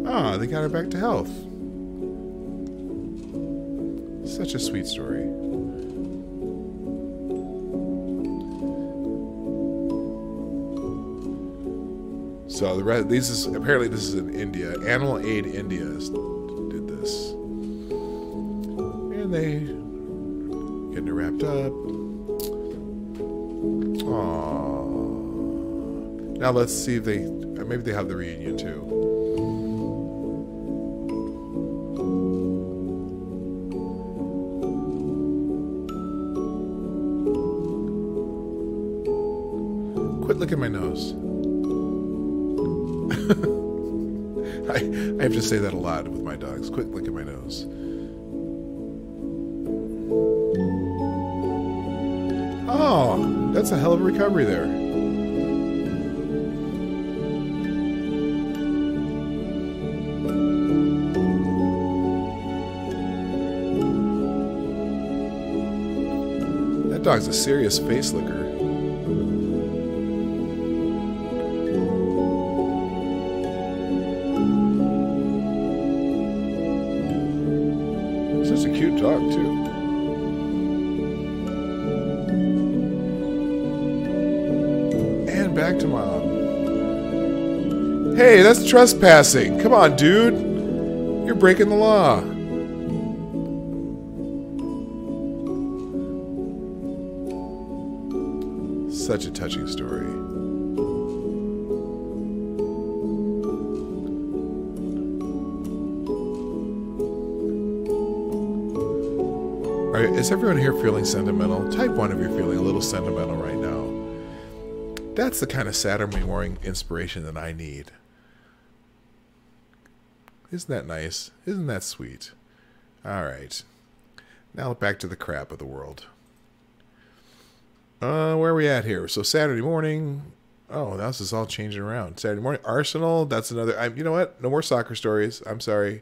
Ah, they got her back to health. Such a sweet story. So this is in India. Animal Aid India did this, and they getting it wrapped up. Aww. Now let's see if maybe they have the reunion too. Quit licking my nose. I have to say that a lot with my dogs. Quit licking my nose. Oh, that's a hell of a recovery there. That dog's a serious face licker. Such a cute dog, too. And back to mom. Hey, that's trespassing. Come on, dude. You're breaking the law. Such a touching story. Is everyone here feeling sentimental? Type 1 if you're feeling a little sentimental right now. That's the kind of Saturday morning inspiration that I need. Isn't that nice? Isn't that sweet? All right. Now back to the crap of the world. Where are we at here? So Saturday morning. Oh, this is all changing around. Saturday morning. Arsenal. That's another. You know what? No more soccer stories. I'm sorry.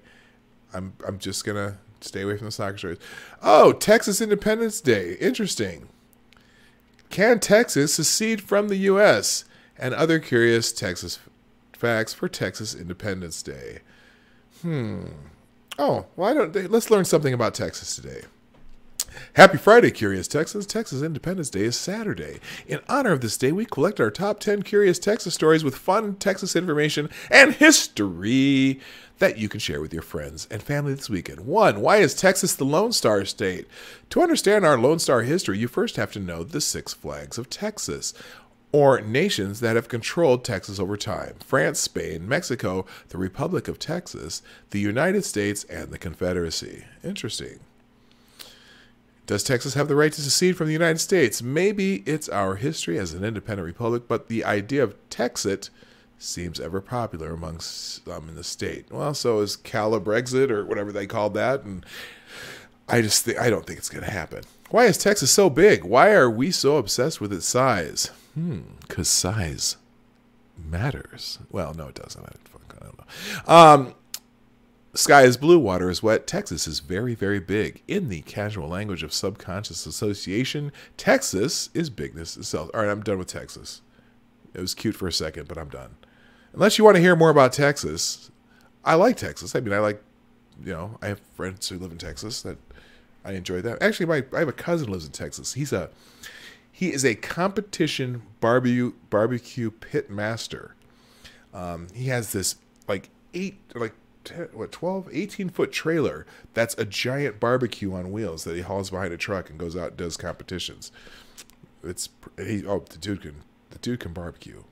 I'm just gonna stay away from the soccer stories. Oh, Texas Independence Day. Interesting. Can Texas secede from the U.S.? And other curious Texas facts for Texas Independence Day. Oh, why don't they? Let's learn something about Texas today. Happy Friday, Curious Texans. Texas Independence Day is Saturday. In honor of this day, we collect our top 10 Curious Texas stories with fun Texas information and history that you can share with your friends and family this weekend. 1. Why is Texas the Lone Star State? To understand our Lone Star history, you first have to know the 6 flags of Texas, or nations that have controlled Texas over time: France, Spain, Mexico, the Republic of Texas, the United States, and the Confederacy. Interesting. Does Texas have the right to secede from the United States? Maybe it's our history as an independent republic, but the idea of Texit seems ever popular amongst some in the state. Well, so is Cala-Brexit, or whatever they called that, and I don't think it's going to happen. Why is Texas so big? Why are we so obsessed with its size? 'Cause size matters. Well, no, it doesn't. I don't know. Sky is blue, water is wet. Texas is very, very big. In the casual language of subconscious association, Texas is bigness itself. All right, I'm done with Texas. It was cute for a second, but I'm done. Unless you want to hear more about Texas, I like Texas. I mean, I like I have friends who live in Texas that I enjoy that. Actually, I have a cousin who lives in Texas. He is a competition barbecue pit master. He has this 18-foot trailer that's a giant barbecue on wheels that he hauls behind a truck and goes out and does competitions. The dude can barbecue.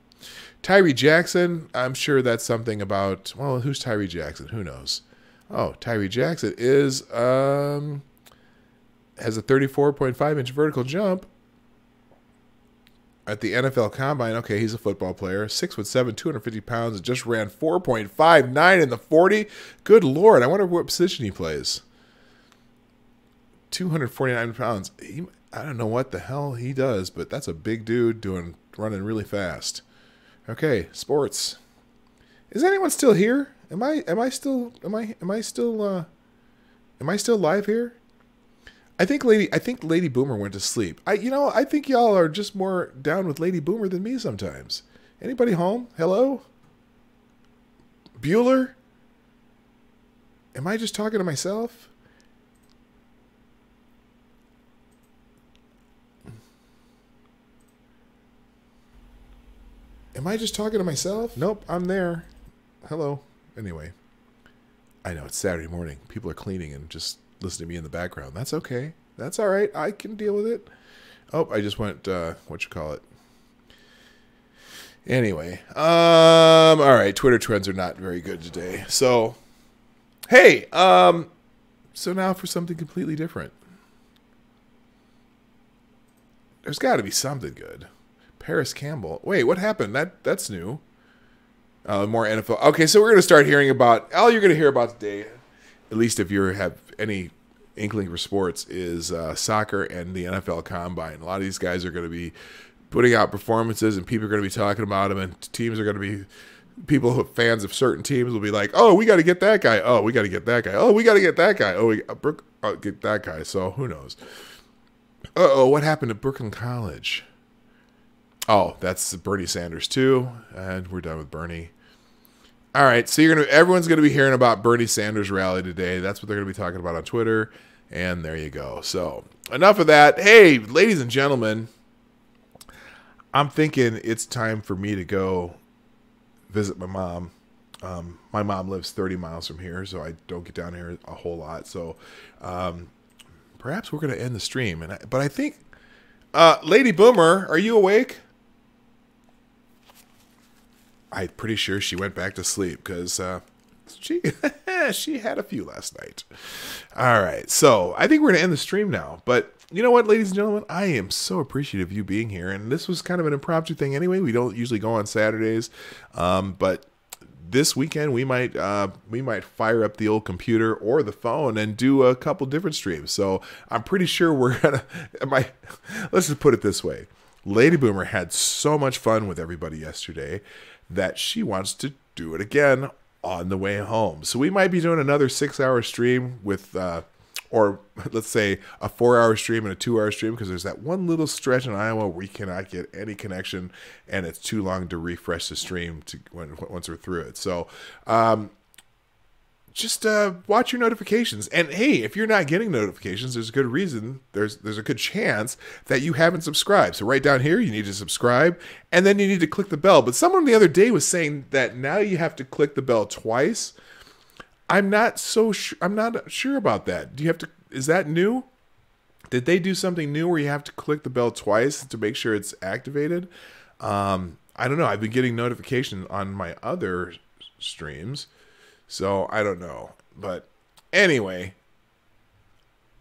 Tyree Jackson, I'm sure that's something about, well, who's Tyree Jackson? Who knows? Oh, Tyree Jackson has a 34.5-inch vertical jump at the NFL Combine. Okay, he's a football player. 6'7", 250 pounds, and just ran 4.59 in the 40. Good Lord, I wonder what position he plays. 249 pounds. I don't know what the hell he does, but that's a big dude running really fast. Okay, sports. Is anyone still here? Am I still live here? I think Lady Boomer went to sleep. I think y'all are just more down with Lady Boomer than me sometimes. Anybody home? Hello? Bueller? Am I just talking to myself? Am I just talking to myself? Nope, I'm there. Hello. Anyway, I know it's Saturday morning. People are cleaning and just listening to me in the background. That's okay. That's all right. I can deal with it. Oh, I just went, Anyway, all right. Twitter trends are not very good today. So, hey, so now for something completely different. There's got to be something good. Paris Campbell. Wait, what happened? That's new. More NFL. Okay, so we're going to start hearing about, all you're going to hear about today, at least if you have any inkling for sports, is soccer and the NFL Combine. A lot of these guys are going to be putting out performances, and people are going to be talking about them, and teams are going to be, fans of certain teams will be like, oh, we got to get that guy. Oh, we got to get that guy. Oh, we got to get that guy. Oh, we get that guy. So who knows? Uh-oh, what happened to Brooklyn College? Oh, that's Bernie Sanders too, and we're done with Bernie. All right, so everyone's gonna be hearing about Bernie Sanders' rally today. That's what they're gonna be talking about on Twitter, and there you go. So enough of that. Hey, ladies and gentlemen, I'm thinking it's time for me to go visit my mom. My mom lives 30 miles from here, so I don't get down here a whole lot. So perhaps we're gonna end the stream, but I think, Lady Boomer, are you awake? I'm pretty sure she went back to sleep because she had a few last night. All right, so I think we're going to end the stream now. But you know what, ladies and gentlemen? I am so appreciative of you being here. And this was kind of an impromptu thing anyway. We don't usually go on Saturdays. But this weekend, we might fire up the old computer or the phone and do a couple different streams. So I'm pretty sure we're going to... Let's just put it this way. Lady Boomer had so much fun with everybody yesterday that she wants to do it again on the way home. So we might be doing another 6-hour stream with, or let's say a 4-hour stream and a 2-hour stream, because there's that one little stretch in Iowa where we cannot get any connection and it's too long to refresh the stream once we're through it. So just watch your notifications. And hey, if you're not getting notifications, there's a good reason. There's a good chance that you haven't subscribed. So right down here, you need to subscribe, and then you need to click the bell. But someone the other day was saying that now you have to click the bell twice. I'm not sure about that. Do you have to? Is that new? Did they do something new where you have to click the bell twice to make sure it's activated? I don't know. I've been getting notifications on my other streams. So, I don't know. But, anyway,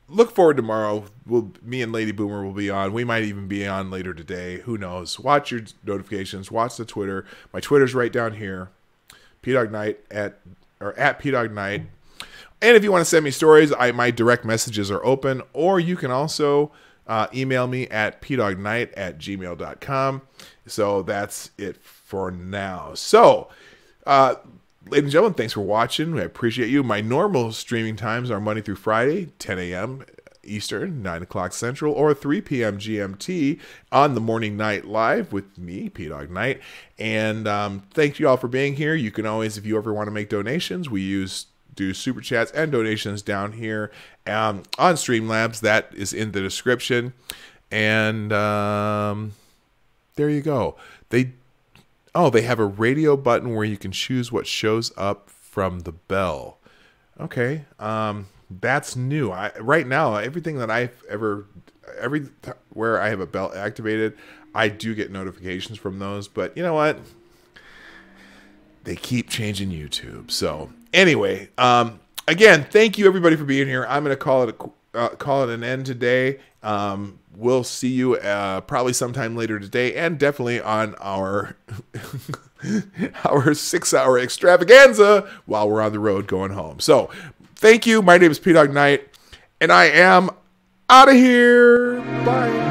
look forward tomorrow. Me and Lady Boomer will be on. We might even be on later today. Who knows? Watch your notifications. Watch the Twitter. My Twitter's right down here. Dawg Knight at Dawg Knight. And if you want to send me stories, my direct messages are open. Or you can also email me at pdogknight@gmail.com. So, that's it for now. So, ladies and gentlemen, thanks for watching. I appreciate you. My normal streaming times are Monday through Friday, 10 a.m. Eastern, 9 o'clock Central, or 3 p.m. GMT on the Morning Night Live with me, Dawg Knight. And thank you all for being here. You can always, if you ever want to make donations, we use do super chats and donations down here on Streamlabs. That is in the description. And there you go. They have a radio button where you can choose what shows up from the bell. Okay, that's new. Right now, everything that where I have a bell activated, I do get notifications from those. But you know what? They keep changing YouTube. So anyway, again, thank you everybody for being here. I'm going to call it an end today. We'll see you probably sometime later today, and definitely on our our 6-hour extravaganza while we're on the road going home. So thank you. My name is Dawg Knight, and I am out of here. Bye.